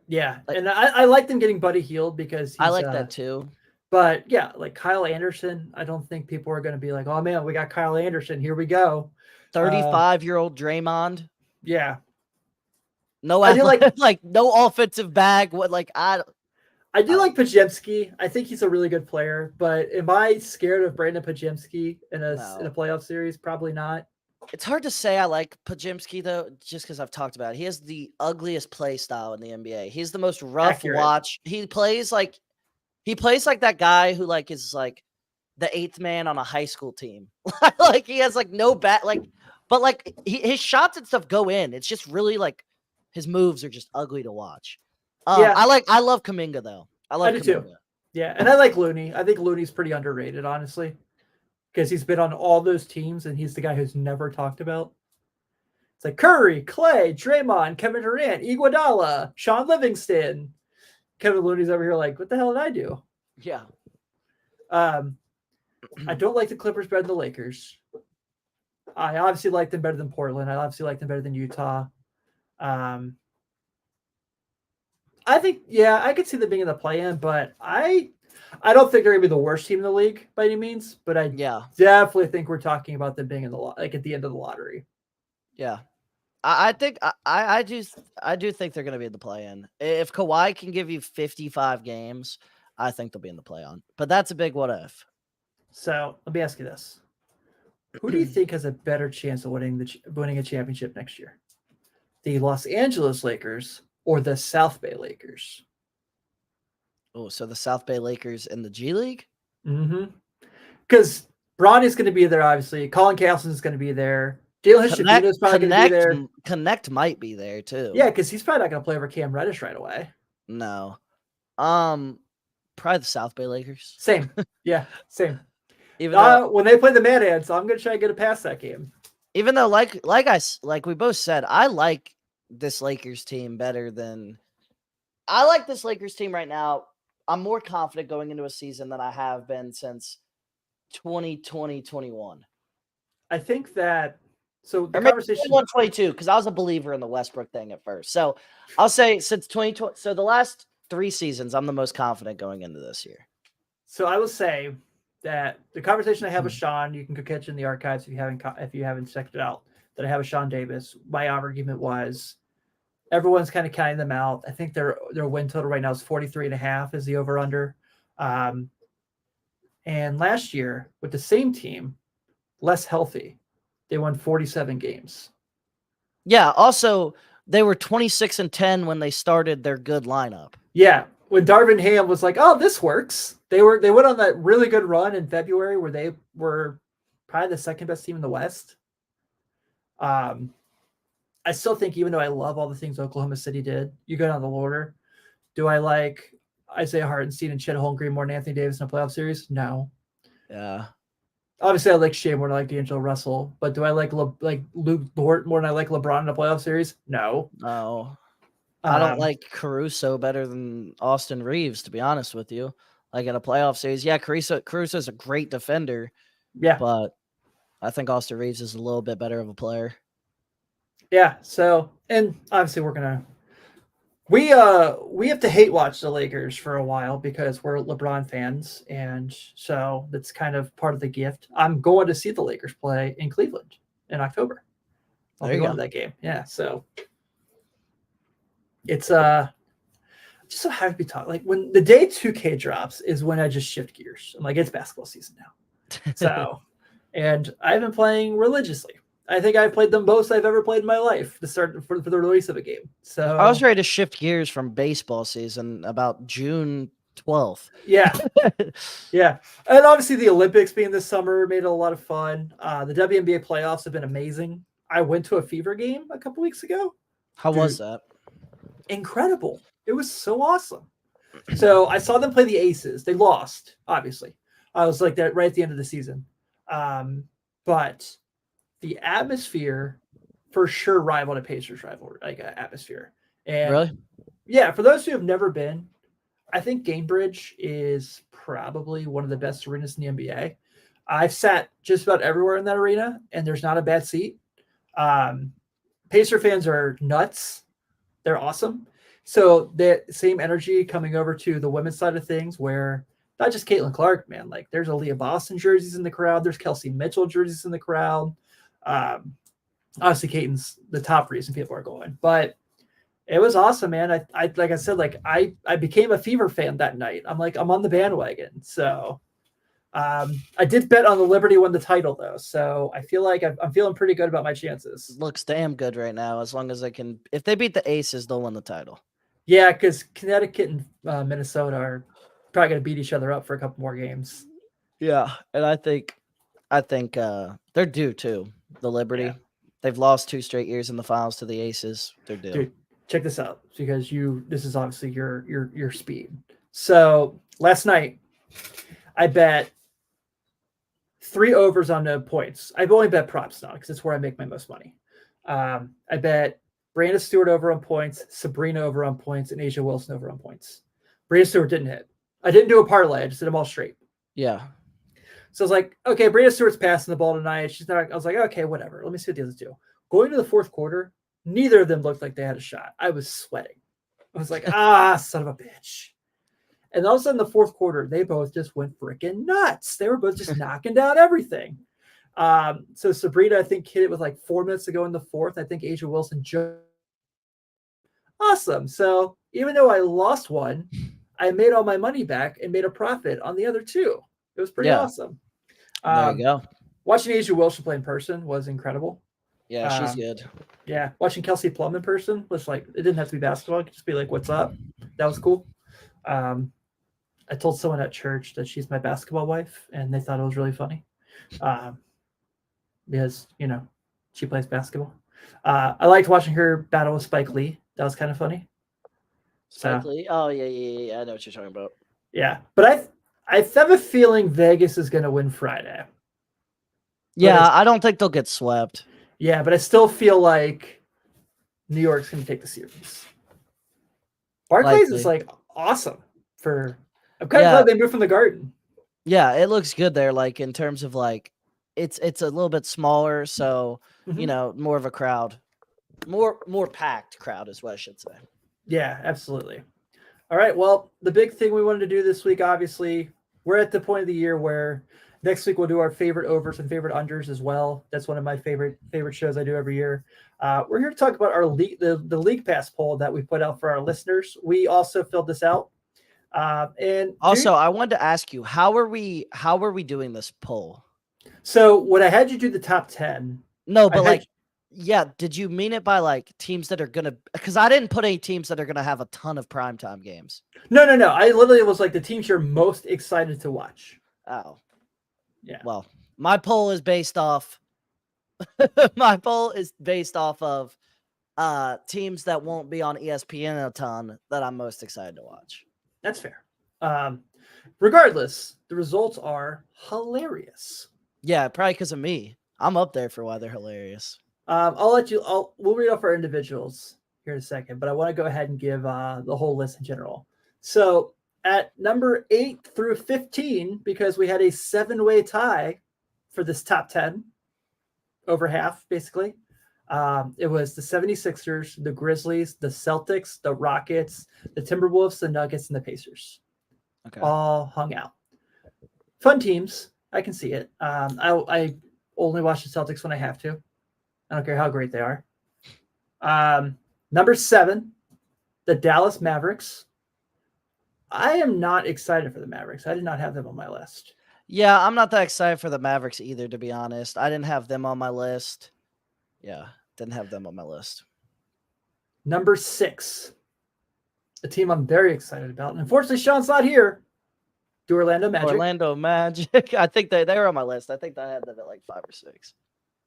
Yeah, Like, and I like them getting Buddy Hield because he's, I like that too. But yeah, like Kyle Anderson, I don't think people are going to be like, oh man, we got Kyle Anderson. Here we go. 35-year-old Draymond. Yeah. No, I do like no offensive bag. What I do like Podziemski. I think he's a really good player, but am I scared of Brandon Podziemski in a playoff series? Probably not. It's hard to say I like Podziemski though, just because I've talked about it. He has the ugliest play style in the NBA. He's the most rough watch. He plays like that guy who like is like the eighth man on a high school team. Like he has like no bat, but like his shots and stuff go in. It's just really like his moves are just ugly to watch. Yeah. I love Kuminga though. I do too. Yeah, and I like Looney. I think Looney's pretty underrated, honestly, because he's been on all those teams and he's the guy who's never talked about. It's like Curry, Clay, Draymond, Kevin Durant, Iguodala, Sean Livingston. Kevin Looney's over here like, what the hell did I do? Yeah. I don't like the Clippers better than the Lakers. I obviously like them better than Portland. I obviously like them better than Utah. I think, yeah, I could see them being in the play-in, but I don't think they're going to be the worst team in the league by any means. But I definitely think we're talking about them being in the at the end of the lottery. Yeah, I think I do think they're going to be in the play-in. If Kawhi can give you 55 games, I think they'll be in the play-on. But that's a big what if. So let me ask you this: who do you think has a better chance of winning a championship next year? The Los Angeles Lakers or the South Bay Lakers? Oh, so the South Bay Lakers in the G League? Mm-hmm. Because Bronny's going to be there, obviously. Colin Castleton's going to be there. Jalen Shavino's probably going to be there. Connect might be there too. Yeah, because he's probably not going to play over Cam Reddish right away. No. Probably the South Bay Lakers. Same. Yeah, same. Even though, when they play the Mad Ants, I'm going to try and get it past that game. Even though, like we both said, I like this Lakers team better than I like this Lakers team right now. I'm more confident going into a season than I have been since 2020-21. I think that the conversation 21-22 because I was a believer in the Westbrook thing at first. So I'll say since 2020, so the last 3 seasons, I'm the most confident going into this year. So I will say that the conversation I have with Sean, you can go catch in the archives if you haven't checked it out, that I have with Sean Davis. My argument was everyone's kind of counting them out. I think their win total right now is 43.5 is the over under. And last year with the same team, less healthy, they won 47 games. Yeah. Also, they were 26-10 when they started their good lineup. Yeah. When Darvin Ham was like, "Oh, this works," they went on that really good run in February where they were probably the second best team in the West. I still think, even though I love all the things Oklahoma City did, you go down the order. Do I like Isaiah Hartenstein and Chet Holmgren more than Anthony Davis in a playoff series? No. Yeah. Obviously, I like Shea more than I like D'Angelo Russell, but do I like Luke Dort more than I like LeBron in a playoff series? No. No. I don't like Caruso better than Austin Reeves, to be honest with you. Like in a playoff series, yeah, Caruso is a great defender. Yeah, but I think Austin Reeves is a little bit better of a player. Yeah. So, and obviously, we have to hate watch the Lakers for a while because we're LeBron fans, and so that's kind of part of the gift. I'm going to see the Lakers play in Cleveland in October. I'll be going to that game. Yeah. So. It's just so happy to be talking. Like when the day 2K drops is when I just shift gears. I'm like, it's basketball season now. So, and I've been playing religiously. I think I played the most I've ever played in my life to start for the release of a game. So I was ready to shift gears from baseball season about June 12th. Yeah. Yeah. And obviously the Olympics being this summer made it a lot of fun. The WNBA playoffs have been amazing. I went to a Fever game a couple weeks ago. How was that? Incredible. It was so awesome. So I saw them play the Aces. They lost, obviously. I was like that right at the end of the season. But the atmosphere for sure rivaled a Pacers rivalry, like atmosphere. And really? Yeah, for those who have never been, I think Gainbridge is probably one of the best arenas in the NBA. I've sat just about everywhere in that arena, and there's not a bad seat. Um, Pacer fans are nuts. They're awesome. So the same energy coming over to the women's side of things, where not just Caitlin Clark, man, like there's Aaliyah Boston jerseys in the crowd, there's Kelsey Mitchell jerseys in the crowd. Um, Obviously, Caton's the top reason people are going, but it was awesome, man. I like I said, like I became a Fever fan that night. I'm like, I'm on the bandwagon. So I did bet on the Liberty win the title though, so I feel like I'm feeling pretty good about my chances. Looks damn good right now. As long as they can, if they beat the Aces, they'll win the title. Yeah, because Connecticut and Minnesota are probably going to beat each other up for a couple more games. Yeah, and I think they're due too. The Liberty, Yeah. they've lost 2 straight years in the finals to the Aces. They're due. Dude, check this out because this is obviously your speed. So last night I bet 3 overs on no points. I've only bet props now because it's where I make my most money. I bet Brandon Stewart over on points, Sabrina over on points, and Asia Wilson over on points. Brandon Stewart didn't hit. I didn't do a parlay. I just did them all straight. Yeah. So I was like, okay, Brandon Stewart's passing the ball tonight. She's not. I was like, okay, whatever. Let me see what the others do. Going to the fourth quarter, neither of them looked like they had a shot. I was sweating. I was like, son of a bitch. And all of a sudden, the fourth quarter, they both just went freaking nuts. They were both just knocking down everything. So Sabrina, I think, hit it with like 4 minutes to go in the fourth. I think Asia Wilson just awesome. So even though I lost one, I made all my money back and made a profit on the other 2. It was pretty awesome. There you go. Watching Asia Wilson play in person was incredible. Yeah, she's good. Yeah, watching Kelsey Plum in person was like, it didn't have to be basketball. It could just be like, what's up? That was cool. I told someone at church that she's my basketball wife, and they thought it was really funny because, she plays basketball. I liked watching her battle with Spike Lee. That was kind of funny. Spike Lee? Oh, yeah. I know what you're talking about. Yeah, but I have a feeling Vegas is going to win Friday. Yeah, I don't think they'll get swept. Yeah, but I still feel like New York's going to take the series. Barclays is like awesome I'm kind of glad they moved from the Garden. Yeah, it looks good there. Like in terms of like, it's a little bit smaller, so more of a crowd, more packed crowd is what I should say. Yeah, absolutely. All right. Well, the big thing we wanted to do this week, obviously, we're at the point of the year where next week we'll do our favorite overs and favorite unders as well. That's one of my favorite shows I do every year. We're here to talk about our the League Pass poll that we put out for our listeners. We also filled this out. And also, I wanted to ask you, how are we doing this poll? So when I had you do the top 10. No, but did you mean it by like teams that are going to, because I didn't put any teams that are going to have a ton of primetime games. No. I literally was like the teams you're most excited to watch. Oh, yeah. Well, my poll is based off of teams that won't be on ESPN a ton that I'm most excited to watch. That's fair. Regardless, the results are hilarious. Yeah, probably because of me. I'm up there for why they're hilarious. We'll read off our individuals here in a second, but I want to go ahead and give the whole list in general. So at number 8 through 15, because we had a 7-way tie for this top 10, over half, basically. It was the 76ers, the Grizzlies, the Celtics, the Rockets, the Timberwolves, the Nuggets, and the Pacers. Okay. All hung out. Fun teams. I can see it. I only watch the Celtics when I have to. I don't care how great they are. Number 7, the Dallas Mavericks. I am not excited for the Mavericks. I did not have them on my list. Yeah, I'm not that excited for the Mavericks either, to be honest. I didn't have them on my list. Yeah, didn't have them on my list. Number 6, a team I'm very excited about. And unfortunately, Sean's not here. The Orlando Magic. Orlando Magic. I think they were on my list. I think I had them at like 5 or 6.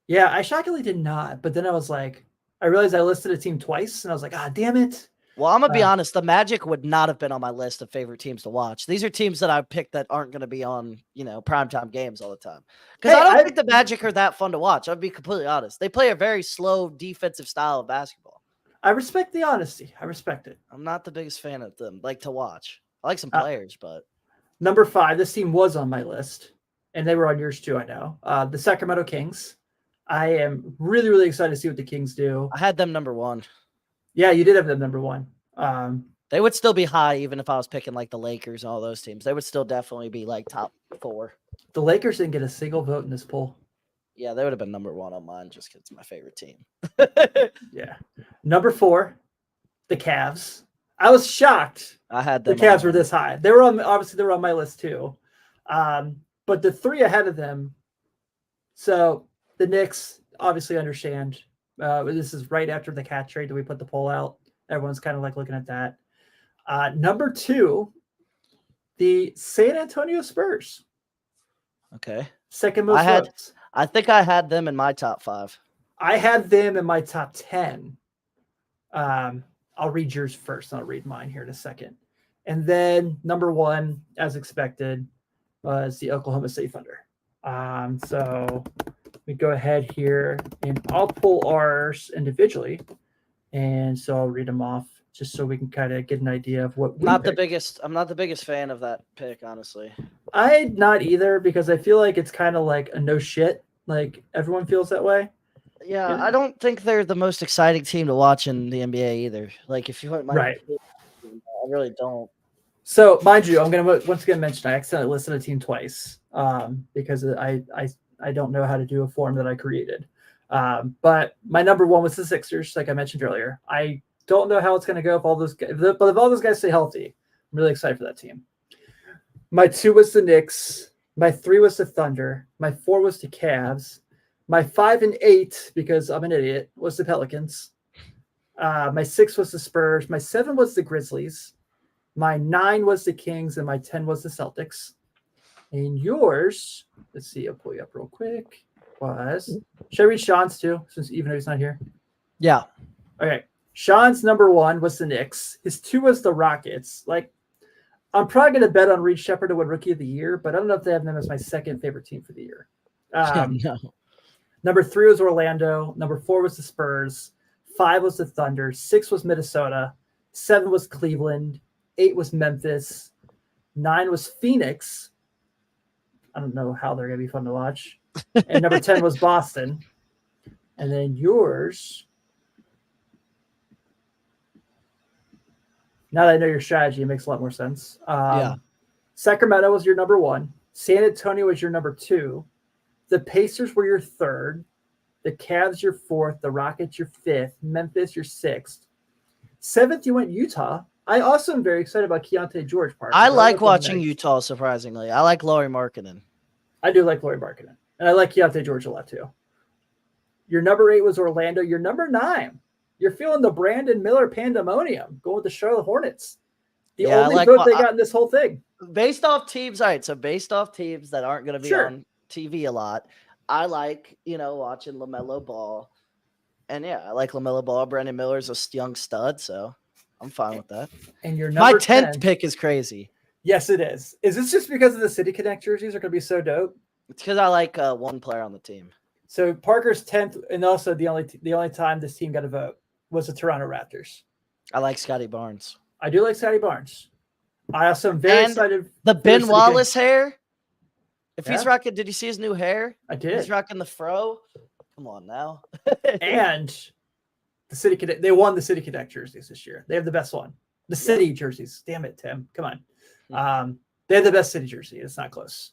Yeah, I shockingly did not. But then I was like, I realized I listed a team twice, and I was like, damn it. Well, I'm going to be honest. The Magic would not have been on my list of favorite teams to watch. These are teams that I picked that aren't going to be on, primetime games all the time. Because I don't think the Magic are that fun to watch. I'll be completely honest. They play a very slow defensive style of basketball. I respect the honesty. I respect it. I'm not the biggest fan of them, like to watch. I like some Uh, players, but Number 5, this team was on my list, and they were on yours too, I know. The Sacramento Kings. I am really, really excited to see what the Kings do. I had them number 1. Yeah, you did have them number 1. They would still be high even if I was picking like the Lakers and all those teams. They would still definitely be like top 4. The Lakers didn't get a single vote in this poll. Yeah, they would have been number 1 on mine just because it's my favorite team. Yeah. Number 4, the Cavs. I was shocked I had the them. Cavs were this high. They were on my list too. But the 3 ahead of them. So the Knicks obviously understand. This is right after the Cat trade that we put the poll out. Everyone's kind of like looking at that. Number 2, the San Antonio Spurs. Okay. Second most votes. I think I had them in my top 5. I had them in my top 10. I'll read yours first. I'll read mine here in a second. And then number 1, as expected, was the Oklahoma City Thunder. So we go ahead here and I'll pull ours individually. And so I'll read them off just so we can kind of get an idea of what I'm not the biggest fan of that pick, honestly. I'm not either, because I feel like it's kind of like a no shit. Like everyone feels that way. Yeah, I don't think they're the most exciting team to watch in the NBA either. Like if you want my Right. I really don't. So mind you, I'm gonna once again mention I accidentally listed a team twice because I don't know how to do a form that I created. But my number 1 was the Sixers, like I mentioned earlier. I don't know how it's gonna go if all those guys, but if all those guys stay healthy, I'm really excited for that team. My 2 was the Knicks. My 3 was the Thunder. My 4 was the Cavs. My 5 and 8, because I'm an idiot, was the Pelicans. My 6 was the Spurs. My 7 was the Grizzlies. My 9 was the Kings, and my 10 was the Celtics. And yours, let's see, I'll pull you up real quick, should I read Sean's too, since even though he's not here? Yeah. Okay. Sean's number 1 was the Knicks. His 2 was the Rockets. Like, I'm probably going to bet on Reed Shepherd to win Rookie of the Year, but I don't know if they have them as my second favorite team for the year. No. Number 3 was Orlando. Number 4 was the Spurs. 5 was the Thunder. 6 was Minnesota. 7 was Cleveland. 8 was Memphis. 9 was Phoenix. I don't know how they're going to be fun to watch. And number 10 was Boston. And then yours. Now that I know your strategy, it makes a lot more sense. Yeah. Sacramento was your number 1. San Antonio was your number 2. The Pacers were your 3rd. The Cavs your 4th. The Rockets your 5th. Memphis your 6th. 7th, you went Utah. I also am very excited about Keontae George. I like watching Utah, surprisingly. I like Lauri Markkanen. I do like Lauri Markkanen. And I like Keontae George a lot too. Your number 8 was Orlando. Your number 9, you're feeling the Brandon Miller pandemonium going with the Charlotte Hornets. The only vote they got in this whole thing. Based off teams, all right, so based off teams that aren't going to be on TV a lot, I like, watching LaMelo Ball. And yeah, I like LaMelo Ball. Brandon Miller's a young stud, so I'm fine with that. And your my number 10th pick is crazy. Yes, it is. Is this just because of the City Connect jerseys are going to be so dope? It's because I like one player on the team. So Parker's 10th, and also the only time this team got a vote was the Toronto Raptors. I like Scotty Barnes. I do like Scotty Barnes. I also am very excited. The Ben Wallace hair. If he's Yeah. rocking, did you see his new hair? I did. He's rocking the fro. Come on now. And the City Connect, they won the City Connect jerseys this year. They have the best one. The City jerseys. Damn it, Tim. Come on. They have the best City jersey. It's not close.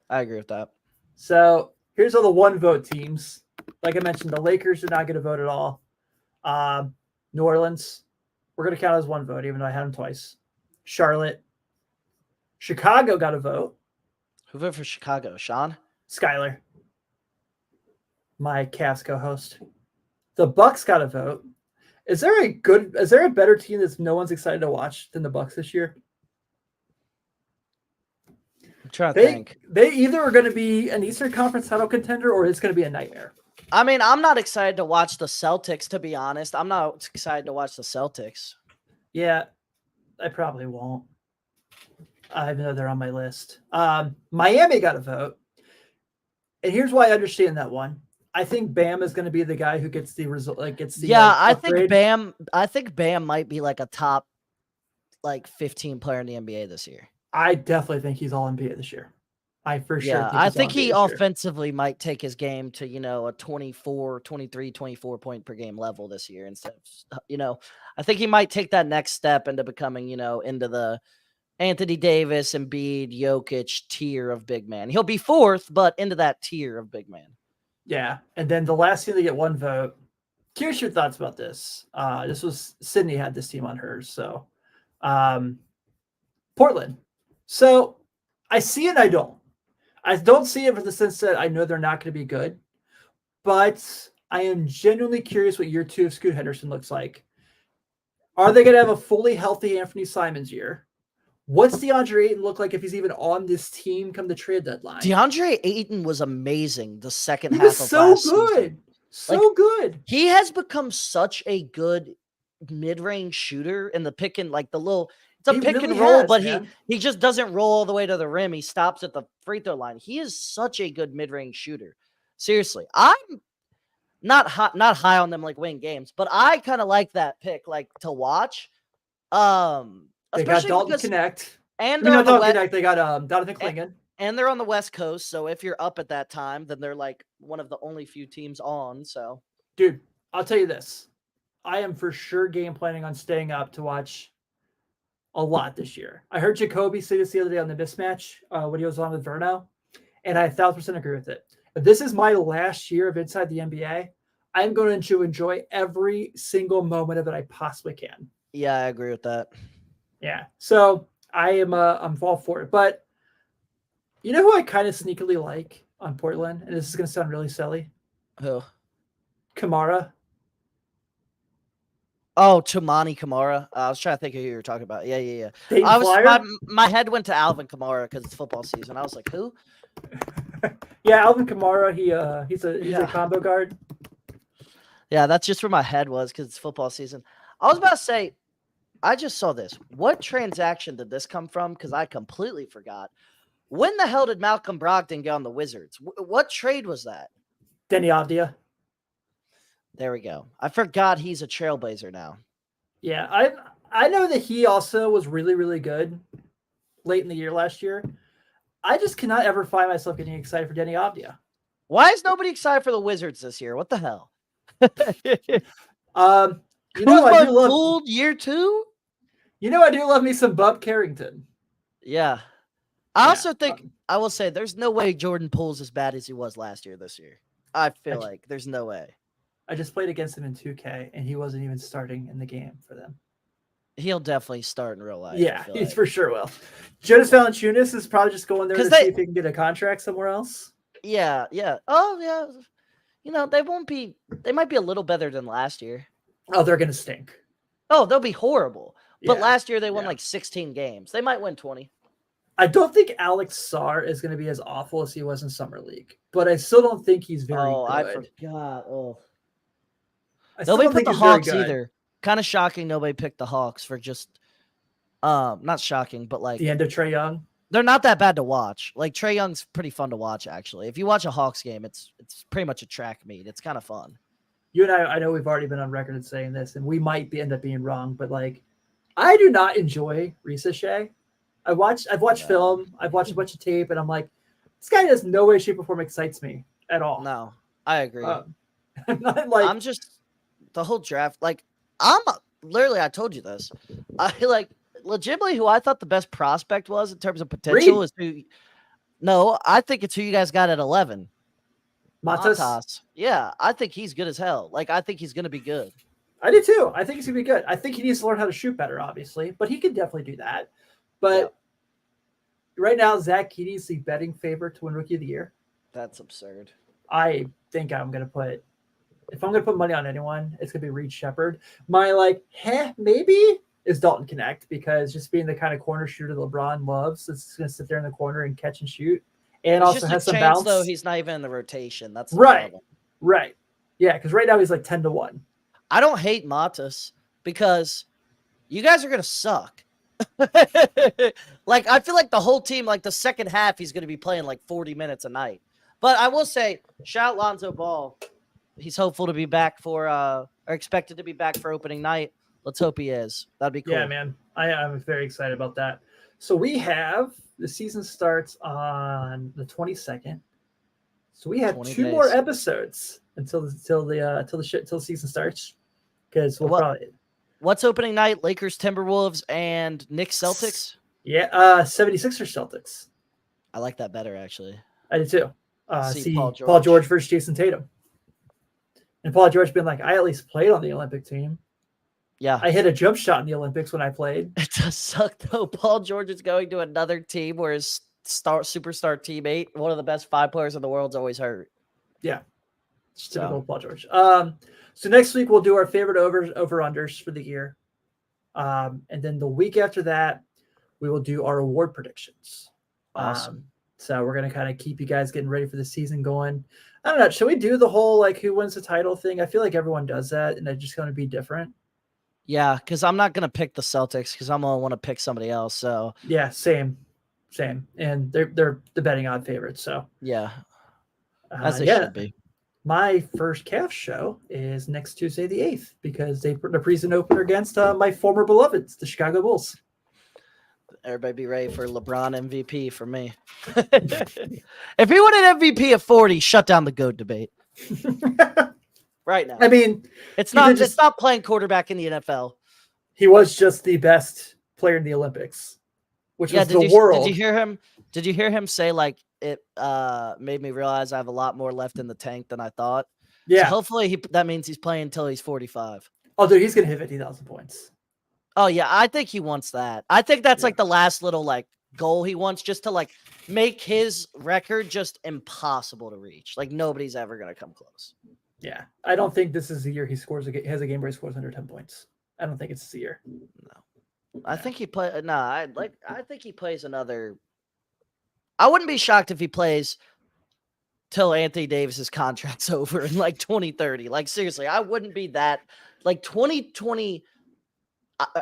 I agree with that. So here's all the one vote teams. Like I mentioned, the Lakers did not get a vote at all. New Orleans, we're going to count as one vote, even though I had them twice. Charlotte. Chicago got a vote. Who voted for Chicago? Sean? Skyler. My Cavs co-host. The Bucks got a vote. Is there a better team that no one's excited to watch than the Bucks this year? I'm trying to think. They either are going to be an Eastern Conference title contender or it's going to be a nightmare. I mean, I'm not excited to watch the Celtics, to be honest. I'm not excited to watch the Celtics. Yeah, I probably won't. Even though they're on my list. Miami got a vote. And here's why I understand that one. I think Bam is going to be the guy who gets the result. I think Bam might be like a top like 15 player in the NBA this year. I definitely think he's all NBA this year. I for sure Yeah, think I he's think all NBA he this year. offensively might take his game to, a 24, 23, 24 point per game level this year instead of, I think he might take that next step into becoming, into the Anthony Davis, Embiid, Jokic tier of big man. He'll be fourth, but into that tier of big man. Yeah. And then the last team to get one vote. Curious your thoughts about this. This was Sydney had this team on hers. So Portland. So I see it and I don't. I don't see it for the sense that I know they're not going to be good, but I am genuinely curious what year 2 of Scoot Henderson looks like. Are they going to have a fully healthy Anthony Simons year? What's DeAndre Ayton look like if he's even on this team come the trade deadline? DeAndre Ayton was amazing the second He half was of so last good. season. So good. He has become such a good mid-range shooter in the pick and like the little it's a He pick really and roll, has, but man. he just doesn't roll all the way to the rim. He stops at the free throw line. He is such a good mid-range shooter. Seriously, I'm not high on them like winning games, but I kind of like that pick, like to watch. They got Especially Dalton because Connect. and I mean, they're not on the Dalton west Connect. They got Donovan Clingan. and they're on the West Coast. So if you're up at that time, then they're like one of the only few teams on. So Dude, I'll tell you this. I am for sure game planning on staying up to watch a lot this year. I heard Jacoby say this the other day on the mismatch when he was on with Verno, and I 1,000% agree with it. If this is my last year of Inside the NBA, I'm going to enjoy every single moment of it I possibly can. yeah, I agree with that. Yeah. So I'm all for it. But you know who I kind of sneakily like on Portland? And this is going to sound really silly. Who? Kamara. Oh, Tumani Kamara. I was trying to think of who you were talking about. Yeah. Dayton I was Flyer? my head went to Alvin Kamara because it's football season. I was like, who? Yeah, Alvin Kamara. He's a Yeah. combo guard. Yeah, that's just where my head was because it's football season. I was about to say, I just saw this. What transaction did this come from? Because I completely forgot. When the hell did Malcolm Brogdon get on the Wizards? What trade was that? Denny Avdia. There we go. I forgot he's a Trailblazer now. Yeah, I know that he also was really, really good late in the year last year. I just cannot ever find myself getting excited for Denny Avdia. Why is nobody excited for the Wizards this year? What the hell? You know, I do love Poole year 2? You know, I do love me some Bub Carrington. Yeah. I also think I will say there's no way Jordan Poole's as bad as he was last year this year. I feel like there's no way. I just played against him in 2K, and he wasn't even starting in the game for them. He'll definitely start in real life. Yeah, he's for sure will. Jonas Valanciunas is probably just going there to see if he can get a contract somewhere else. Yeah. Oh, yeah. You know, they might be a little better than last year. Oh, they're going to stink. Oh, they'll be horrible. But Yeah, last year they won like 16 games. They might win 20. I don't think Alex Sarr is going to be as awful as he was in Summer League, but I still don't think he's very good. I forgot. Oh. I still Nobody don't put think the he's very Hawks good. either. Kind of shocking nobody picked the Hawks for just not shocking, but like The end of Trae Young. they're not that bad to watch. Like Trae Young's pretty fun to watch actually. If you watch a Hawks game, it's pretty much a track meet. It's kind of fun. You and I know we've already been on record in saying this, and we might end up being wrong, but like I do not enjoy Risa Shea. I've watched film, I've watched a bunch of tape, and I'm like, this guy has no way, shape, or form excites me at all. No, I agree. I'm not like I'm just the whole draft. Like literally, I told you this. I like legitimately who I thought the best prospect was in terms of potential is who. No, I think it's who you guys got at 11. Matas. Yeah, I think he's good as hell. Like I think he's gonna be good. I do too. I think he's gonna be good. I think he needs to learn how to shoot better, obviously, but he can definitely do that. But right now, Zach Keating's the betting favorite to win Rookie of the Year. That's absurd. I think if I'm gonna put money on anyone, it's gonna be Reed Shepherd. My maybe is Dalton Connect because just being the kind of corner shooter LeBron loves, it's gonna sit there in the corner and catch and shoot, and It's also just has a some chance, bounce. though he's not even in the rotation. That's the Right. problem. Right. Yeah, because right now he's like 10-1. I don't hate Matas because you guys are gonna suck. Like I feel like the whole team, like the second half, he's gonna be playing like 40 minutes a night. But I will say, shout Lonzo Ball. He's hopeful to be back for or expected to be back for opening night. Let's hope he is. That'd be cool. Yeah, man. I'm very excited about that. So we have the season starts on the 22nd. So we have 2 more days. episodes until the season starts. Because we'll probably what's opening night? Lakers, Timberwolves, and Knicks, Celtics. Yeah, 76ers, Celtics. I like that better, actually. I do too. See Paul George versus Jason Tatum. And Paul George being like, I at least played on the Olympic team. Yeah. I hit a jump shot in the Olympics when I played. It does suck, though. Paul George is going to another team where his superstar teammate, one of the best 5 players in the world, is always hurt. Yeah. Typical Paul George. So next week we'll do our favorite over-unders for the year. And then the week after that, we will do our award predictions. Awesome. So we're going to kind of keep you guys getting ready for the season going. I don't know. Should we do the whole, like, who wins the title thing? I feel like everyone does that, and it's just going to be different. Yeah, because I'm not going to pick the Celtics because I'm going to want to pick somebody else. So yeah, same. And they're the betting odd favorites. So yeah, as they should be. My first Cavs show is next Tuesday, the 8th, because they put a preseason opener against my former beloveds, the Chicago Bulls. Everybody be ready for LeBron MVP for me. If he won an MVP of 40, shut down the GOAT debate. Right now. I mean, it's not playing quarterback in the NFL. He was just the best player in the Olympics, which was the world. Did you hear him say, like, it made me realize I have a lot more left in the tank than I thought? Yeah. So hopefully that means he's playing until he's 45. Oh, dude, he's going to hit 50,000 points. Oh, yeah. I think he wants that. I think that's like the last little like goal he wants, just to like make his record just impossible to reach. Like nobody's ever going to come close. Yeah. I don't think this is the year he has a game where he scores under 10 points. I don't think it's the year. No. I think he I think he plays another. I wouldn't be shocked if he plays till Anthony Davis's contract's over in like 2030. Like seriously, I wouldn't be that like 2020.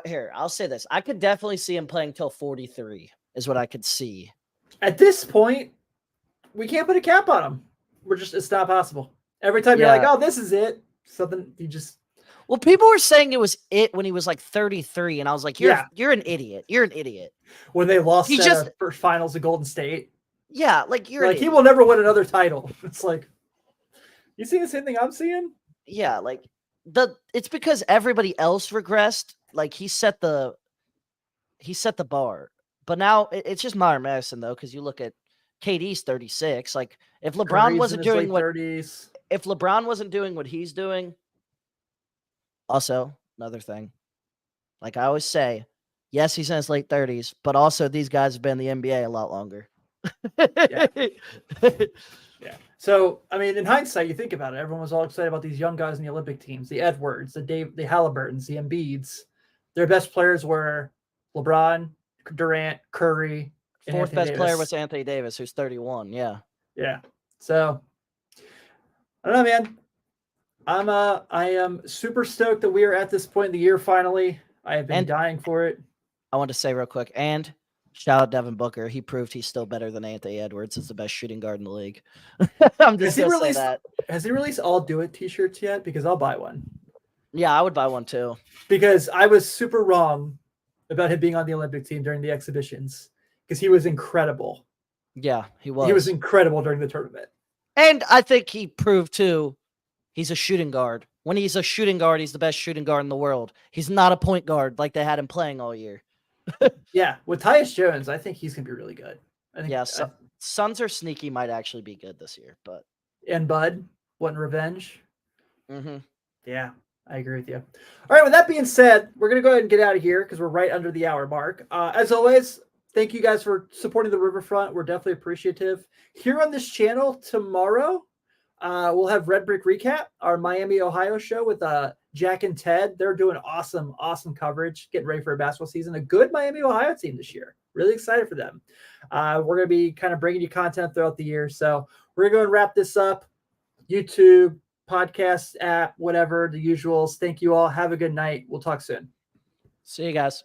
Here, I'll say this. I could definitely see him playing till 43 is what I could see. At this point, we can't put a cap on him. It's not possible. Every time you're like, oh, this is it. Something you just. Well, people were saying it was it when he was like 33, and I was like, you're an idiot. You're an idiot. When they lost first finals of Golden State. Yeah, like you're like he will never win another title. It's like, you see the same thing I'm seeing? Yeah, like it's because everybody else regressed. Like he set the bar. But now it's just modern medicine though, because you look at KD's 36. Like if LeBron wasn't doing if LeBron wasn't doing what he's doing. Also, another thing. Like I always say, yes, he's in his late 30s, but also these guys have been in the NBA a lot longer. Yeah. So, I mean, in hindsight, you think about it, everyone was all excited about these young guys in the Olympic teams, the Edwards, the Halliburtons, the Embiids. Their best players were LeBron, Durant, Curry. Fourth best player was Anthony Davis, who's 31. Yeah. Yeah. So, I don't know, man. I am super stoked that we are at this point in the year finally. I have been dying for it. I want to say real quick, and shout out Devin Booker. He proved he's still better than Anthony Edwards. Is the best shooting guard in the league. I'm just going to say that. Has he released all Do It t-shirts yet? Because I'll buy one. Yeah, I would buy one too. Because I was super wrong about him being on the Olympic team during the exhibitions. Because he was incredible. Yeah, he was. He was incredible during the tournament. And I think he proved too, he's a shooting guard. When he's a shooting guard, he's the best shooting guard in the world. He's not a point guard like they had him playing all year. Yeah, with Tyus Jones, I think he's gonna be really good. I think, Suns are sneaky might actually be good this year, but and Bud wanting revenge. Mm-hmm. Yeah, I agree with you. All right, with that being said, we're gonna go ahead and get out of here because we're right under the hour mark. As always, thank you guys for supporting the Riverfront. We're definitely appreciative. Here on this channel tomorrow, we'll have Red Brick Recap, our Miami, Ohio show with Jack and Ted. They're doing awesome coverage, getting ready for a basketball season. A good Miami, Ohio team this year. Really excited for them. We're going to be kind of bringing you content throughout the year. So we're going to go and wrap this up. YouTube, podcast app, whatever, the usuals. Thank you all. Have a good night. We'll talk soon. See you guys.